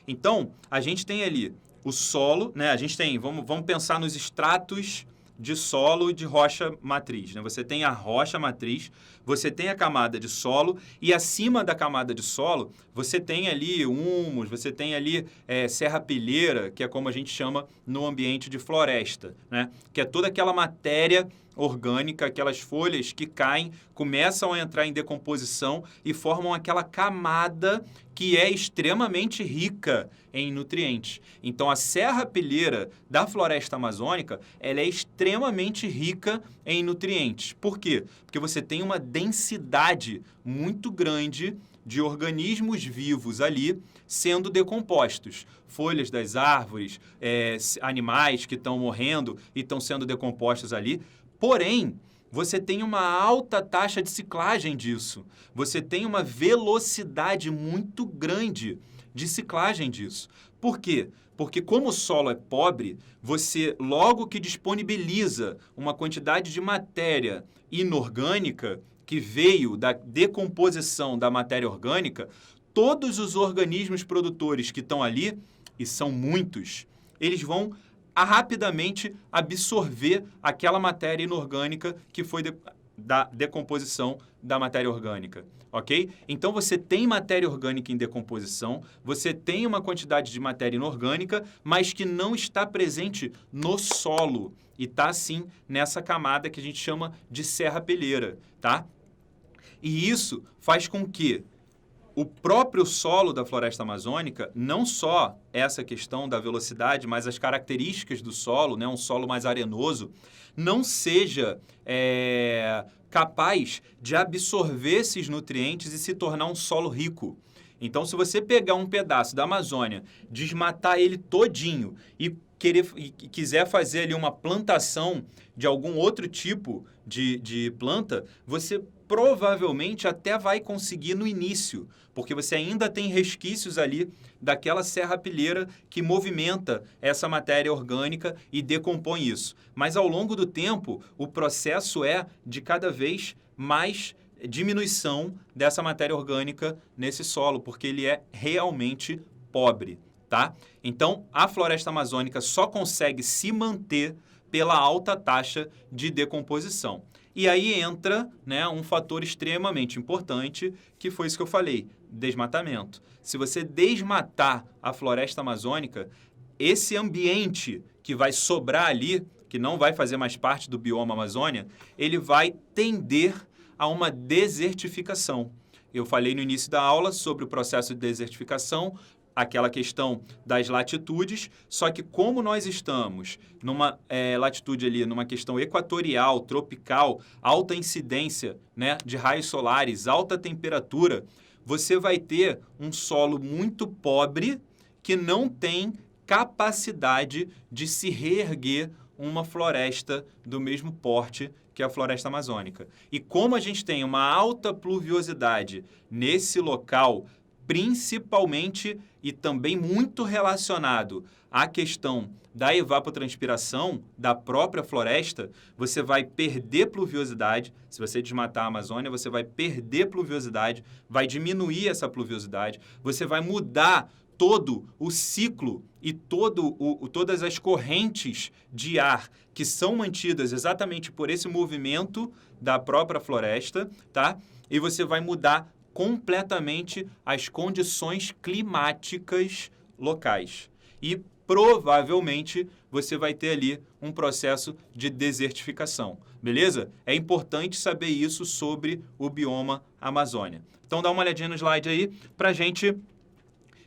Então, a gente tem ali o solo, né? A gente tem, vamos pensar nos estratos de solo e de rocha matriz, né? Você tem a rocha matriz, você tem a camada de solo e acima da camada de solo você tem ali humus, você tem ali serrapilheira, que é como a gente chama no ambiente de floresta, né? Que é toda aquela matéria orgânica, aquelas folhas que caem, começam a entrar em decomposição e formam aquela camada que é extremamente rica em nutrientes. Então, a serrapilheira da floresta amazônica, ela é extremamente rica em nutrientes. Por quê? Porque você tem uma densidade muito grande de organismos vivos ali sendo decompostos. Folhas das árvores, animais que estão morrendo e estão sendo decompostos ali. Porém, você tem uma alta taxa de ciclagem disso. Você tem uma velocidade muito grande de ciclagem disso. Por quê? Porque como o solo é pobre, você logo que disponibiliza uma quantidade de matéria inorgânica que veio da decomposição da matéria orgânica, todos os organismos produtores que estão ali, e são muitos, eles vão rapidamente absorver aquela matéria inorgânica que foi da decomposição da matéria orgânica, ok? Então, você tem matéria orgânica em decomposição, você tem uma quantidade de matéria inorgânica, mas que não está presente no solo e está, sim, nessa camada que a gente chama de serrapilheira, tá? E isso faz com que o próprio solo da floresta amazônica, não só essa questão da velocidade, mas as características do solo, né, um solo mais arenoso, não seja capaz de absorver esses nutrientes e se tornar um solo rico. Então, se você pegar um pedaço da Amazônia, desmatar ele todinho e quiser fazer ali uma plantação de algum outro tipo de planta, você provavelmente até vai conseguir no início, porque você ainda tem resquícios ali daquela serrapilheira que movimenta essa matéria orgânica e decompõe isso. Mas ao longo do tempo, o processo é de cada vez mais diminuição dessa matéria orgânica nesse solo, porque ele é realmente pobre, tá? Então, a floresta amazônica só consegue se manter pela alta taxa de decomposição. E aí entra, né, um fator extremamente importante, que foi isso que eu falei, desmatamento. Se você desmatar a floresta amazônica, esse ambiente que vai sobrar ali, que não vai fazer mais parte do bioma Amazônia, ele vai tender a uma desertificação. Eu falei no início da aula sobre o processo de desertificação, aquela questão das latitudes, só que como nós estamos numa latitude ali, numa questão equatorial, tropical, alta incidência, né, de raios solares, alta temperatura, você vai ter um solo muito pobre que não tem capacidade de se reerguer uma floresta do mesmo porte que a floresta amazônica. E como a gente tem uma alta pluviosidade nesse local, principalmente e também muito relacionado à questão da evapotranspiração da própria floresta, você vai perder pluviosidade. Se você desmatar a Amazônia, você vai perder pluviosidade, vai diminuir essa pluviosidade, você vai mudar todo o ciclo e todas as correntes de ar que são mantidas exatamente por esse movimento da própria floresta, tá? E você vai mudar completamente as condições climáticas locais. E provavelmente você vai ter ali um processo de desertificação, beleza? É importante saber isso sobre o bioma Amazônia. Então dá uma olhadinha no slide aí para a gente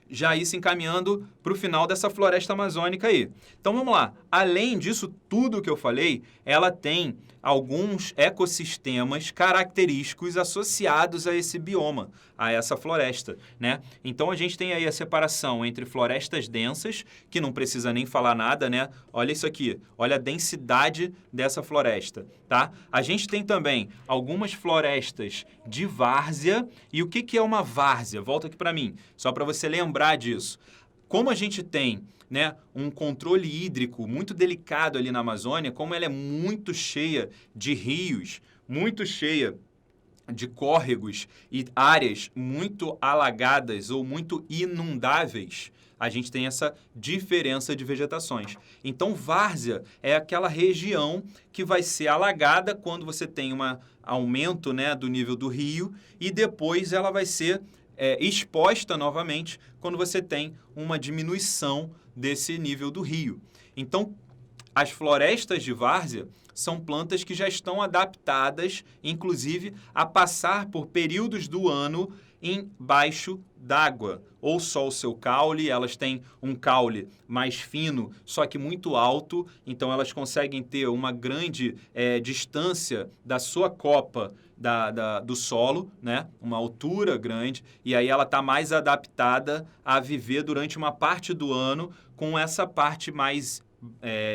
já ir se encaminhando para o final dessa floresta amazônica aí. Então vamos lá. Além disso tudo que eu falei, ela tem alguns ecossistemas característicos associados a esse bioma, a essa floresta, né? Então a gente tem aí a separação entre florestas densas, que não precisa nem falar nada, né? Olha isso aqui, olha a densidade dessa floresta, tá? A gente tem também algumas florestas de várzea. E o que é uma várzea? Volta aqui para mim, só para você lembrar disso. Como a gente tem, né, um controle hídrico muito delicado ali na Amazônia, como ela é muito cheia de rios, muito cheia de córregos e áreas muito alagadas ou muito inundáveis, a gente tem essa diferença de vegetações. Então, várzea é aquela região que vai ser alagada quando você tem um aumento, né, do nível do rio, e depois ela vai ser exposta novamente quando você tem uma diminuição desse nível do rio. Então, as florestas de várzea são plantas que já estão adaptadas, inclusive, a passar por períodos do ano embaixo d'água, ou só o seu caule. Elas têm um caule mais fino, só que muito alto, então elas conseguem ter uma grande distância da sua copa do solo, né? Uma altura grande, e aí ela está mais adaptada a viver durante uma parte do ano com essa parte mais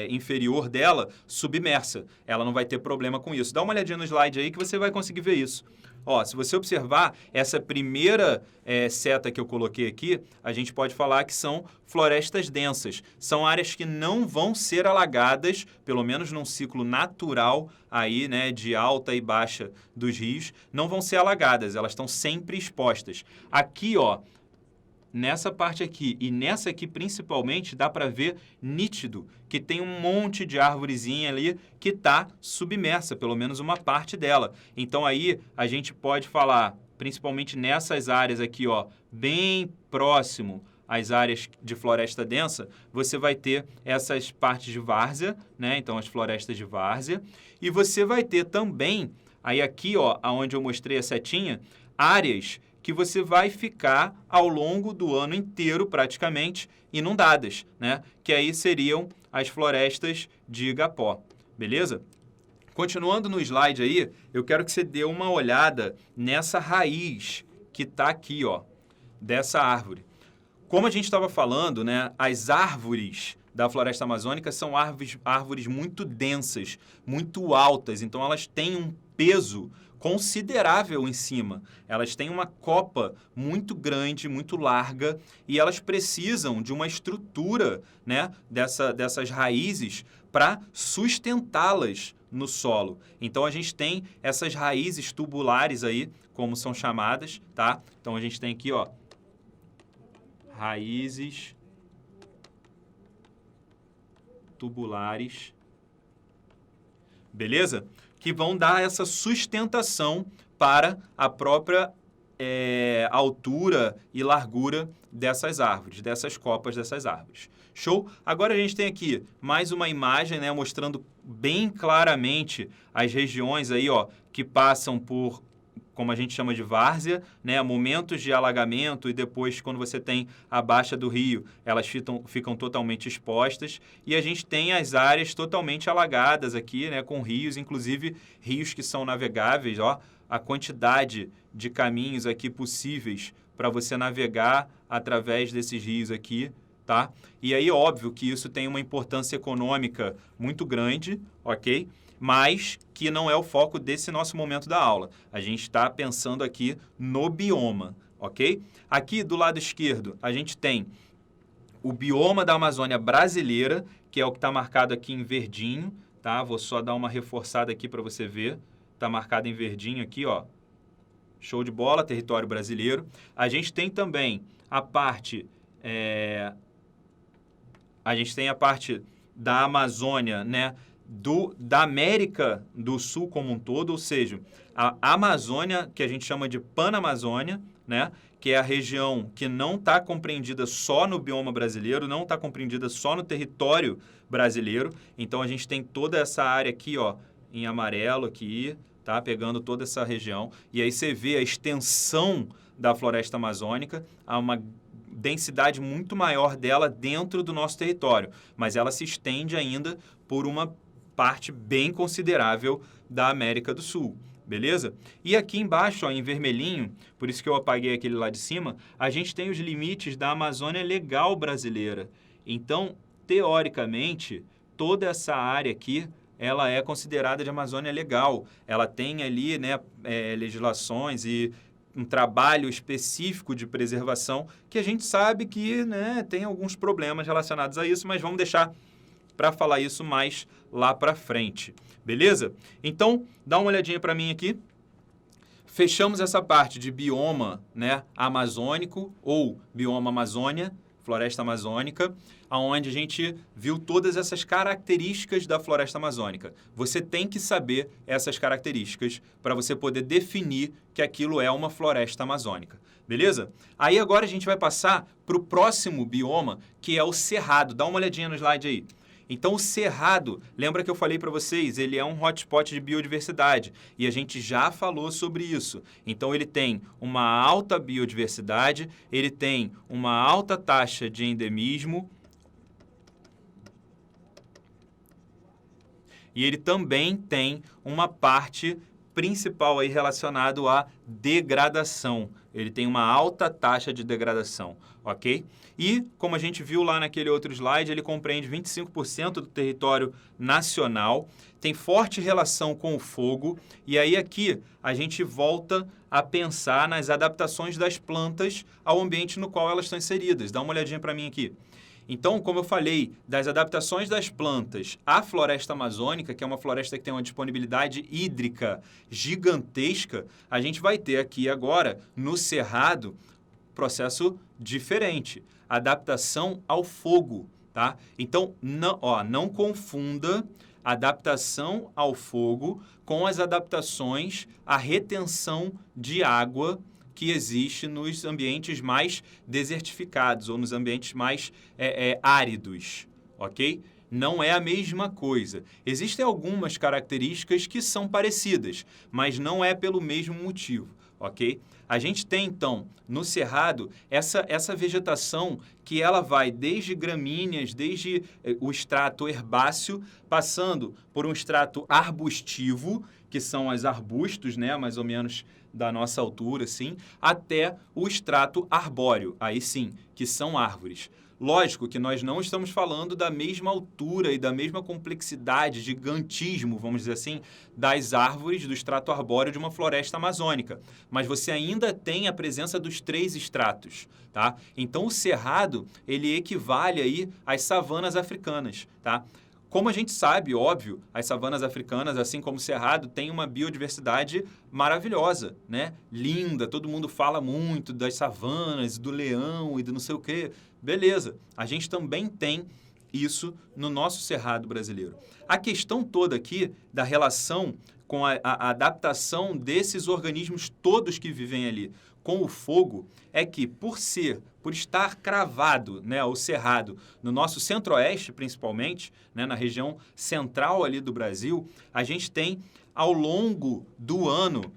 inferior dela submersa. Ela não vai ter problema com isso. Dá uma olhadinha no slide aí que você vai conseguir ver isso. Ó, se você observar, essa primeira seta que eu coloquei aqui, a gente pode falar que são florestas densas. São áreas que não vão ser alagadas, pelo menos num ciclo natural aí, né, de alta e baixa dos rios, não vão ser alagadas, elas estão sempre expostas. Aqui, ó, nessa parte aqui e nessa aqui principalmente, dá para ver nítido que tem um monte de árvorezinha ali que está submersa, pelo menos uma parte dela. Então aí a gente pode falar, principalmente nessas áreas aqui, ó, bem próximo às áreas de floresta densa, você vai ter essas partes de várzea, né? Então as florestas de várzea. E você vai ter também, aí aqui, ó, onde eu mostrei a setinha, áreas que você vai ficar ao longo do ano inteiro, praticamente, inundadas, né? Que aí seriam as florestas de igapó, beleza? Continuando no slide aí, eu quero que você dê uma olhada nessa raiz que está aqui, ó, dessa árvore. Como a gente estava falando, né, as árvores da floresta amazônica são árvores muito densas, muito altas, então elas têm um peso considerável em cima. Elas têm uma copa muito grande, muito larga, e elas precisam de uma estrutura, né, dessas raízes para sustentá-las no solo. Então a gente tem essas raízes tubulares aí, como são chamadas, tá? Então a gente tem aqui, ó, raízes tubulares, beleza? Que vão dar essa sustentação para a própria altura e largura dessas árvores, dessas copas dessas árvores. Show? Agora a gente tem aqui mais uma imagem, né, mostrando bem claramente as regiões aí, ó, que passam por, como a gente chama de várzea, né, momentos de alagamento, e depois, quando você tem a baixa do rio, elas ficam totalmente expostas. E a gente tem as áreas totalmente alagadas aqui, né, com rios, inclusive rios que são navegáveis. Ó, a quantidade de caminhos aqui possíveis para você navegar através desses rios aqui, tá? E aí, óbvio que isso tem uma importância econômica muito grande, ok? Mas que não é o foco desse nosso momento da aula. A gente está pensando aqui no bioma, ok? Aqui do lado esquerdo, a gente tem o bioma da Amazônia brasileira, que é o que está marcado aqui em verdinho, tá? Vou só dar uma reforçada aqui para você ver. Está marcado em verdinho aqui, ó. Show de bola, território brasileiro. A gente tem também a parte... A gente tem a parte da Amazônia, né? Da América do Sul como um todo, ou seja, a Amazônia, que a gente chama de Panamazônia, né? Que é a região que não está compreendida só no bioma brasileiro, não está compreendida só no território brasileiro. Então, a gente tem toda essa área aqui, ó, em amarelo aqui, tá? Pegando toda essa região. E aí você vê a extensão da floresta amazônica, há uma densidade muito maior dela dentro do nosso território, mas ela se estende ainda por uma parte bem considerável da América do Sul, beleza? E aqui embaixo, ó, em vermelhinho, por isso que eu apaguei aquele lá de cima, a gente tem os limites da Amazônia Legal brasileira. Então, teoricamente, toda essa área aqui, ela é considerada de Amazônia Legal. Ela tem ali, né, legislações e um trabalho específico de preservação que a gente sabe que, né, tem alguns problemas relacionados a isso, mas vamos deixar para falar isso mais lá para frente, beleza? Então, dá uma olhadinha para mim aqui. Fechamos essa parte de bioma, né, amazônico ou bioma Amazônia, floresta amazônica, aonde a gente viu todas essas características da floresta amazônica. Você tem que saber essas características para você poder definir que aquilo é uma floresta amazônica, beleza? Aí agora a gente vai passar para o próximo bioma, que é o cerrado. Dá uma olhadinha no slide aí. Então, o cerrado, lembra que eu falei para vocês, ele é um hotspot de biodiversidade e a gente já falou sobre isso. Então, ele tem uma alta biodiversidade, ele tem uma alta taxa de endemismo e ele também tem uma parte principal aí relacionada à degradação, Ele tem uma alta taxa de degradação, ok? E, como a gente viu lá naquele outro slide, ele compreende 25% do território nacional, tem forte relação com o fogo, e aí aqui a gente volta a pensar nas adaptações das plantas ao ambiente no qual elas estão inseridas. Dá uma olhadinha para mim aqui. Então, como eu falei, das adaptações das plantas à floresta amazônica, que é uma floresta que tem uma disponibilidade hídrica gigantesca, a gente vai ter aqui agora, no Cerrado, processo diferente. Adaptação ao fogo, tá? Então, não confunda adaptação ao fogo com as adaptações à retenção de água que existe nos ambientes mais desertificados ou nos ambientes mais áridos, ok? Não é a mesma coisa. Existem algumas características que são parecidas, mas não é pelo mesmo motivo, ok? A gente tem, então, no Cerrado, essa vegetação que ela vai desde gramíneas, desde o estrato herbáceo, passando por um estrato arbustivo, que são os arbustos, né, mais ou menos da nossa altura, assim, até o estrato arbóreo, aí sim, que são árvores. Lógico que nós não estamos falando da mesma altura e da mesma complexidade, gigantismo, vamos dizer assim, das árvores do estrato arbóreo de uma floresta amazônica. Mas você ainda tem a presença dos 3 estratos, tá? Então, o cerrado, ele equivale aí às savanas africanas, tá? Como a gente sabe, óbvio, as savanas africanas, assim como o cerrado, têm uma biodiversidade maravilhosa, né? Linda, todo mundo fala muito das savanas, do leão e do não sei o quê. Beleza, a gente também tem isso no nosso cerrado brasileiro. A questão toda aqui da relação com a adaptação desses organismos todos que vivem ali com o fogo é que, por estar cravado, né, o cerrado, no nosso centro-oeste principalmente, né, na região central ali do Brasil, a gente tem, ao longo do ano,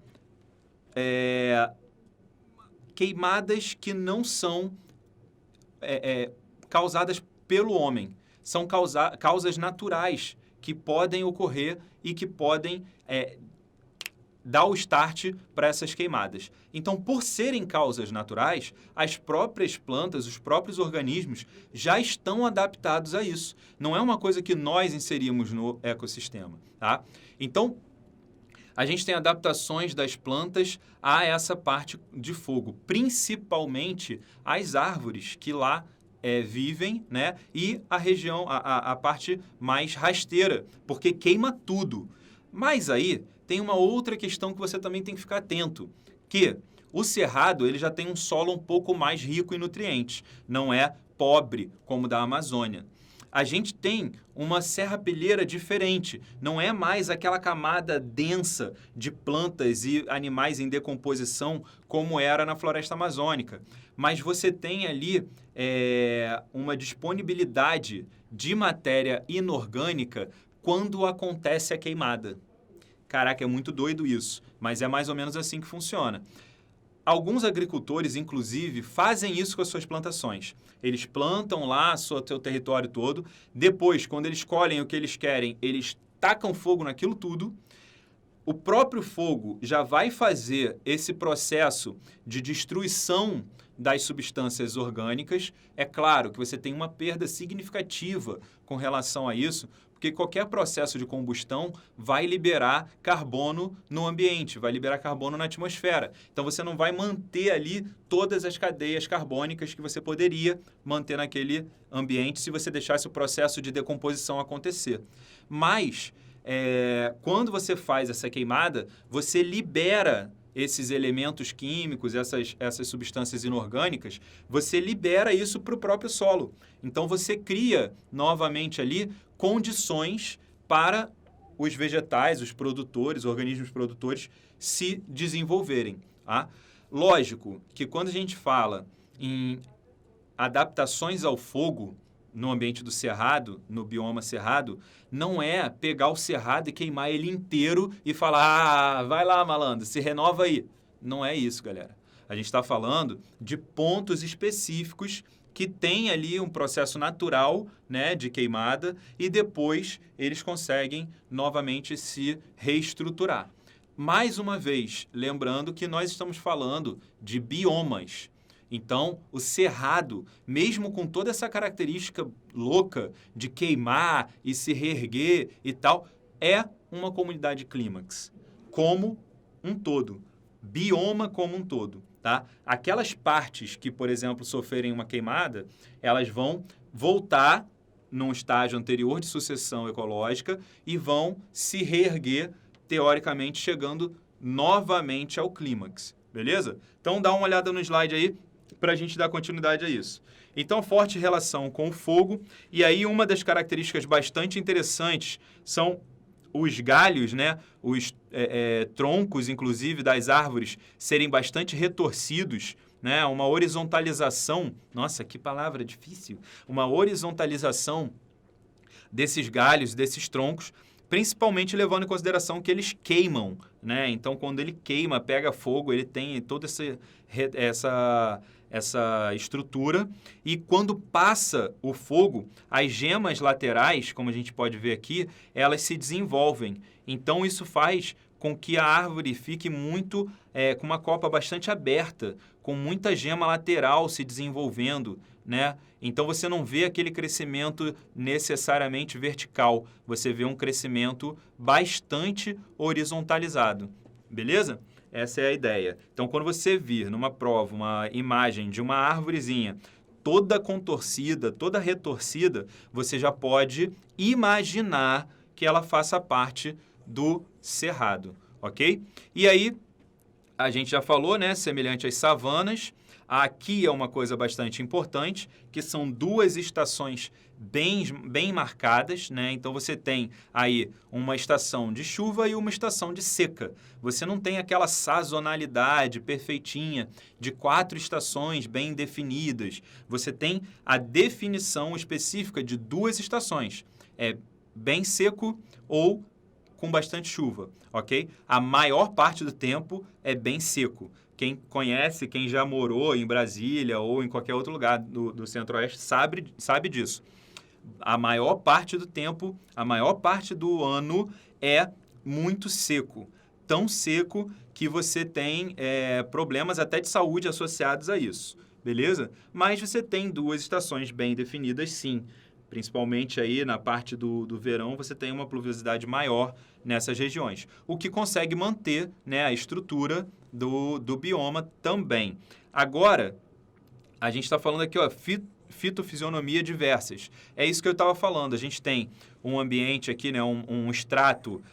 queimadas que não são causadas pelo homem. São causas naturais que podem ocorrer e que podem dar o start para essas queimadas. Então, por serem causas naturais, as próprias plantas, os próprios organismos já estão adaptados a isso. Não é uma coisa que nós inserimos no ecossistema, tá? Então, a gente tem adaptações das plantas a essa parte de fogo, principalmente as árvores que lá vivem, né? E a região, a parte mais rasteira, porque queima tudo. Mas aí tem uma outra questão que você também tem que ficar atento, que o cerrado ele já tem um solo um pouco mais rico em nutrientes, não é pobre como o da Amazônia. A gente tem uma serrapilheira diferente, não é mais aquela camada densa de plantas e animais em decomposição como era na floresta amazônica, mas você tem ali uma disponibilidade de matéria inorgânica quando acontece a queimada. Caraca, é muito doido isso, mas é mais ou menos assim que funciona. Alguns agricultores, inclusive, fazem isso com as suas plantações. Eles plantam lá o seu território todo, depois, quando eles colhem o que eles querem, eles tacam fogo naquilo tudo. O próprio fogo já vai fazer esse processo de destruição das substâncias orgânicas. É claro que você tem uma perda significativa com relação a isso, porque qualquer processo de combustão vai liberar carbono no ambiente, vai liberar carbono na atmosfera. Então, você não vai manter ali todas as cadeias carbônicas que você poderia manter naquele ambiente se você deixasse o processo de decomposição acontecer. Mas, quando você faz essa queimada, você libera esses elementos químicos, essas substâncias inorgânicas, você libera isso para o próprio solo. Então, você cria novamente ali condições para os vegetais, os produtores, os organismos produtores se desenvolverem. Tá? Lógico que quando a gente fala em adaptações ao fogo no ambiente do cerrado, no bioma cerrado, não é pegar o cerrado e queimar ele inteiro e falar, vai lá, malandro, se renova aí. Não é isso, galera. A gente está falando de pontos específicos que tem ali um processo natural, né, de queimada e depois eles conseguem novamente se reestruturar. mais uma vez, lembrando que nós estamos falando de biomas. Então, o cerrado, mesmo com toda essa característica louca de queimar e se reerguer e tal, é uma comunidade clímax, como um todo, bioma como um todo, tá? Aquelas partes que, por exemplo, sofrerem uma queimada, elas vão voltar num estágio anterior de sucessão ecológica e vão se reerguer, teoricamente, chegando novamente ao clímax, beleza? Então, dá uma olhada no slide aí para a gente dar continuidade a isso. Então, forte relação com o fogo. E aí, uma das características bastante interessantes são os galhos, né? Os troncos, inclusive, das árvores serem bastante retorcidos, né? Uma horizontalização. Nossa, que palavra difícil! Uma horizontalização desses galhos, desses troncos, principalmente levando em consideração que eles queimam, né? Então, quando ele queima, pega fogo, ele tem toda essa estrutura, e quando passa o fogo, as gemas laterais, como a gente pode ver aqui, elas se desenvolvem. Então, isso faz com que a árvore fique muito, com uma copa bastante aberta, com muita gema lateral se desenvolvendo, né? Então, você não vê aquele crescimento necessariamente vertical, você vê um crescimento bastante horizontalizado, beleza? Essa é a ideia. Então, quando você vir numa prova uma imagem de uma árvorezinha toda contorcida, toda retorcida, você já pode imaginar que ela faça parte do cerrado, ok? E aí, a gente já falou, né? Semelhante às savanas. Aqui é uma coisa bastante importante, que são duas estações bem marcadas, né? Então, você tem aí uma estação de chuva e uma estação de seca. Você não tem aquela sazonalidade perfeitinha de 4 estações bem definidas. Você tem a definição específica de 2 estações. É bem seco ou com bastante chuva, ok? A maior parte do tempo é bem seco. Quem conhece, quem já morou em Brasília ou em qualquer outro lugar do Centro-Oeste sabe disso. A maior parte do tempo, a maior parte do ano é muito seco. Tão seco que você tem problemas até de saúde associados a isso, beleza? Mas você tem 2 estações bem definidas, sim. Principalmente aí na parte do verão, você tem uma pluviosidade maior nessas regiões, o que consegue manter, né, a estrutura do bioma também. Agora, a gente está falando aqui, ó, fitofisionomia diversas. É isso que eu estava falando. A gente tem um ambiente aqui, né, um extrato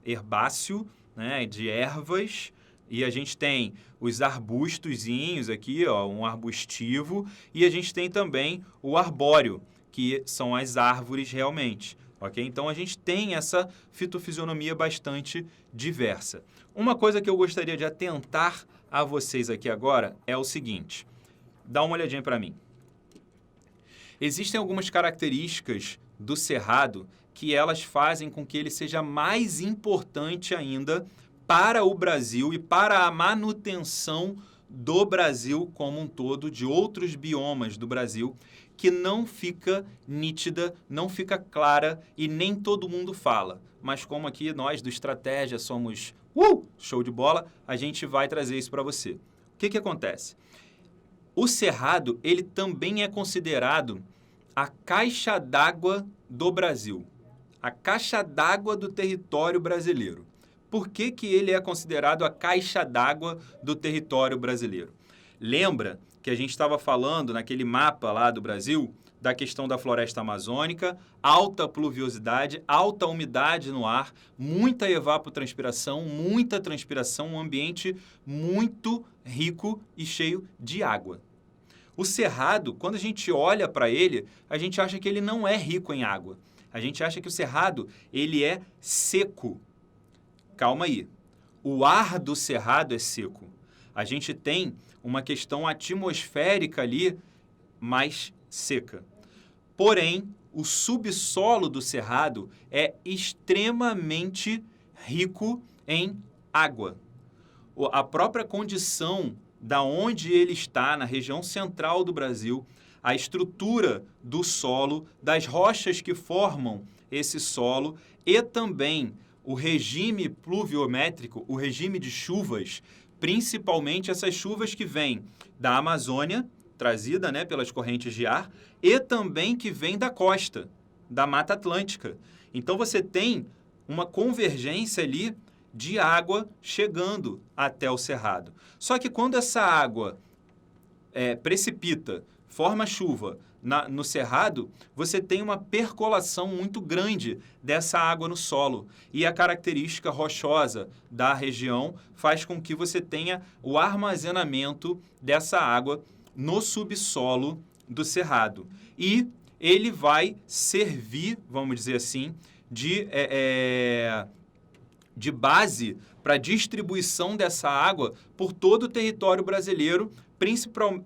herbáceo, né, de ervas, e a gente tem os arbustozinhos aqui, ó, um arbustivo, e a gente tem também o arbóreo, que são as árvores realmente, ok? Então, a gente tem essa fitofisionomia bastante diversa. Uma coisa que eu gostaria de atentar a vocês aqui agora é o seguinte. Dá uma olhadinha para mim. Existem algumas características do cerrado que elas fazem com que ele seja mais importante ainda para o Brasil e para a manutenção do Brasil como um todo, de outros biomas do Brasil, que não fica nítida, não fica clara e nem todo mundo fala. Mas como aqui nós do Estratégia somos show de bola, a gente vai trazer isso para você. O que acontece? O cerrado, ele também é considerado a caixa d'água do Brasil, a caixa d'água do território brasileiro. Por que ele é considerado a caixa d'água do território brasileiro? Lembra que a gente estava falando naquele mapa lá do Brasil da questão da floresta amazônica, alta pluviosidade, alta umidade no ar, muita evapotranspiração, muita transpiração, um ambiente muito rico e cheio de água. O cerrado, quando a gente olha para ele, a gente acha que ele não é rico em água. A gente acha que o cerrado, ele é seco. Calma aí. O ar do cerrado é seco. A gente tem uma questão atmosférica ali mais seca. Porém, o subsolo do cerrado é extremamente rico em água. A própria condição da onde ele está, na região central do Brasil, a estrutura do solo, das rochas que formam esse solo e também o regime pluviométrico, o regime de chuvas, principalmente essas chuvas que vêm da Amazônia, trazida, né, pelas correntes de ar, e também que vêm da costa, da Mata Atlântica. Então, você tem uma convergência ali de água chegando até o cerrado. Só que quando essa água precipita, forma chuva no cerrado, você tem uma percolação muito grande dessa água no solo. E a característica rochosa da região faz com que você tenha o armazenamento dessa água no subsolo do cerrado. E ele vai servir, vamos dizer assim, de base para a distribuição dessa água por todo o território brasileiro,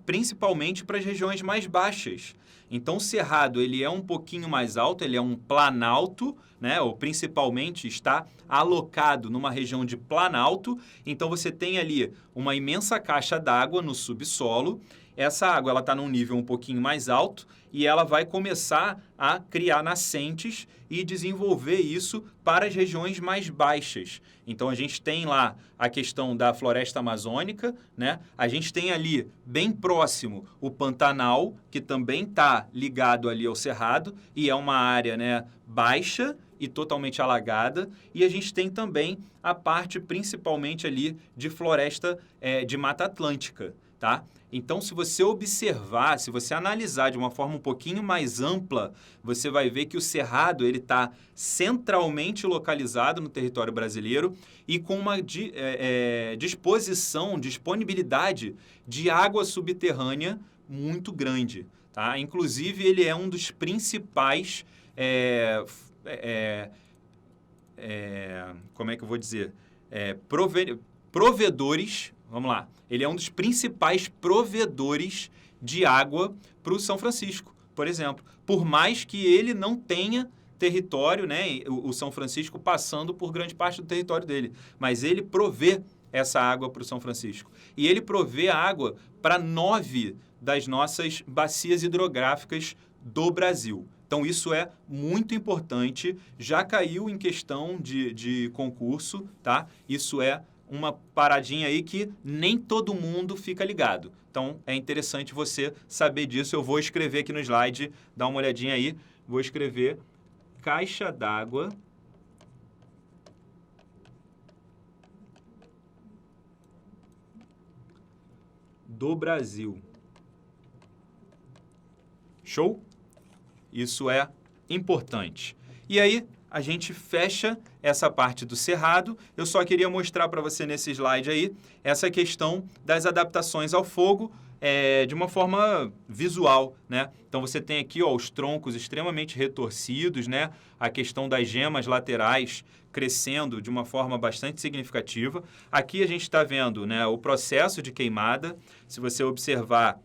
principalmente para as regiões mais baixas. Então, o cerrado ele é um pouquinho mais alto, ele é um planalto, né? Ou principalmente está alocado numa região de planalto. Então, você tem ali uma imensa caixa d'água no subsolo. Essa água está num nível um pouquinho mais alto e ela vai começar a criar nascentes e desenvolver isso para as regiões mais baixas. Então, a gente tem lá a questão da floresta amazônica, né? A gente tem ali, bem próximo, o Pantanal, que também está ligado ali ao Cerrado, e é uma área, né, baixa e totalmente alagada. E a gente tem também a parte, principalmente ali, de floresta de Mata Atlântica, tá? Então, se você observar, se você analisar de uma forma um pouquinho mais ampla, você vai ver que o Cerrado está centralmente localizado no território brasileiro e com uma disponibilidade de água subterrânea muito grande, tá? Inclusive, ele é um dos principais, como é que eu vou dizer? Provedores. Vamos lá. Ele é um dos principais provedores de água para o São Francisco, por exemplo. Por mais que ele não tenha território, né, o São Francisco passando por grande parte do território dele. Mas ele provê essa água para o São Francisco. E ele provê a água para 9 das nossas bacias hidrográficas do Brasil. Então, isso é muito importante. Já caiu em questão de concurso, tá? Isso é uma paradinha aí que nem todo mundo fica ligado. Então, é interessante você saber disso. Eu vou escrever aqui no slide, dá uma olhadinha aí. Vou escrever caixa d'água do Brasil. Show? Isso é importante. E aí, a gente fecha essa parte do cerrado. Eu só queria mostrar para você nesse slide aí essa questão das adaptações ao fogo de uma forma visual, né? Então, você tem aqui, ó, os troncos extremamente retorcidos, né? A questão das gemas laterais crescendo de uma forma bastante significativa. Aqui a gente está vendo, né, o processo de queimada. Se você observar,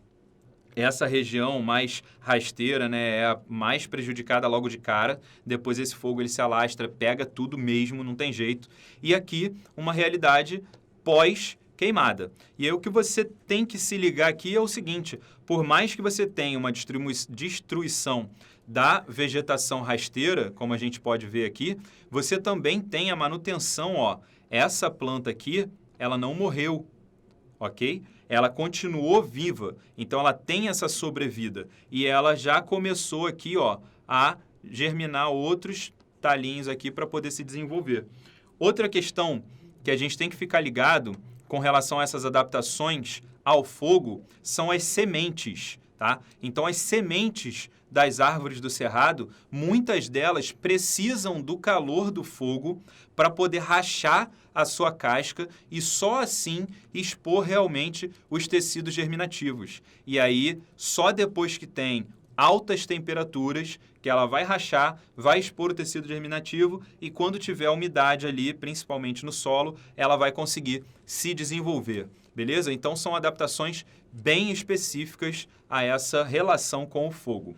essa região mais rasteira, né, é a mais prejudicada logo de cara. Depois esse fogo ele se alastra, pega tudo mesmo, não tem jeito. E aqui uma realidade pós-queimada. E aí o que você tem que se ligar aqui é o seguinte: por mais que você tenha uma destruição da vegetação rasteira, como a gente pode ver aqui, você também tem a manutenção, ó. Essa planta aqui, ela não morreu, ok? Ela continuou viva, então ela tem essa sobrevida. E ela já começou aqui, ó, a germinar outros talinhos aqui para poder se desenvolver. Outra questão que a gente tem que ficar ligado com relação a essas adaptações ao fogo são as sementes, tá? Então, as sementes das árvores do cerrado, muitas delas precisam do calor do fogo para poder rachar a sua casca e só assim expor realmente os tecidos germinativos. E aí, só depois que tem altas temperaturas, que ela vai rachar, vai expor o tecido germinativo e quando tiver umidade ali, principalmente no solo, ela vai conseguir se desenvolver. Beleza? Então, são adaptações bem específicas a essa relação com o fogo.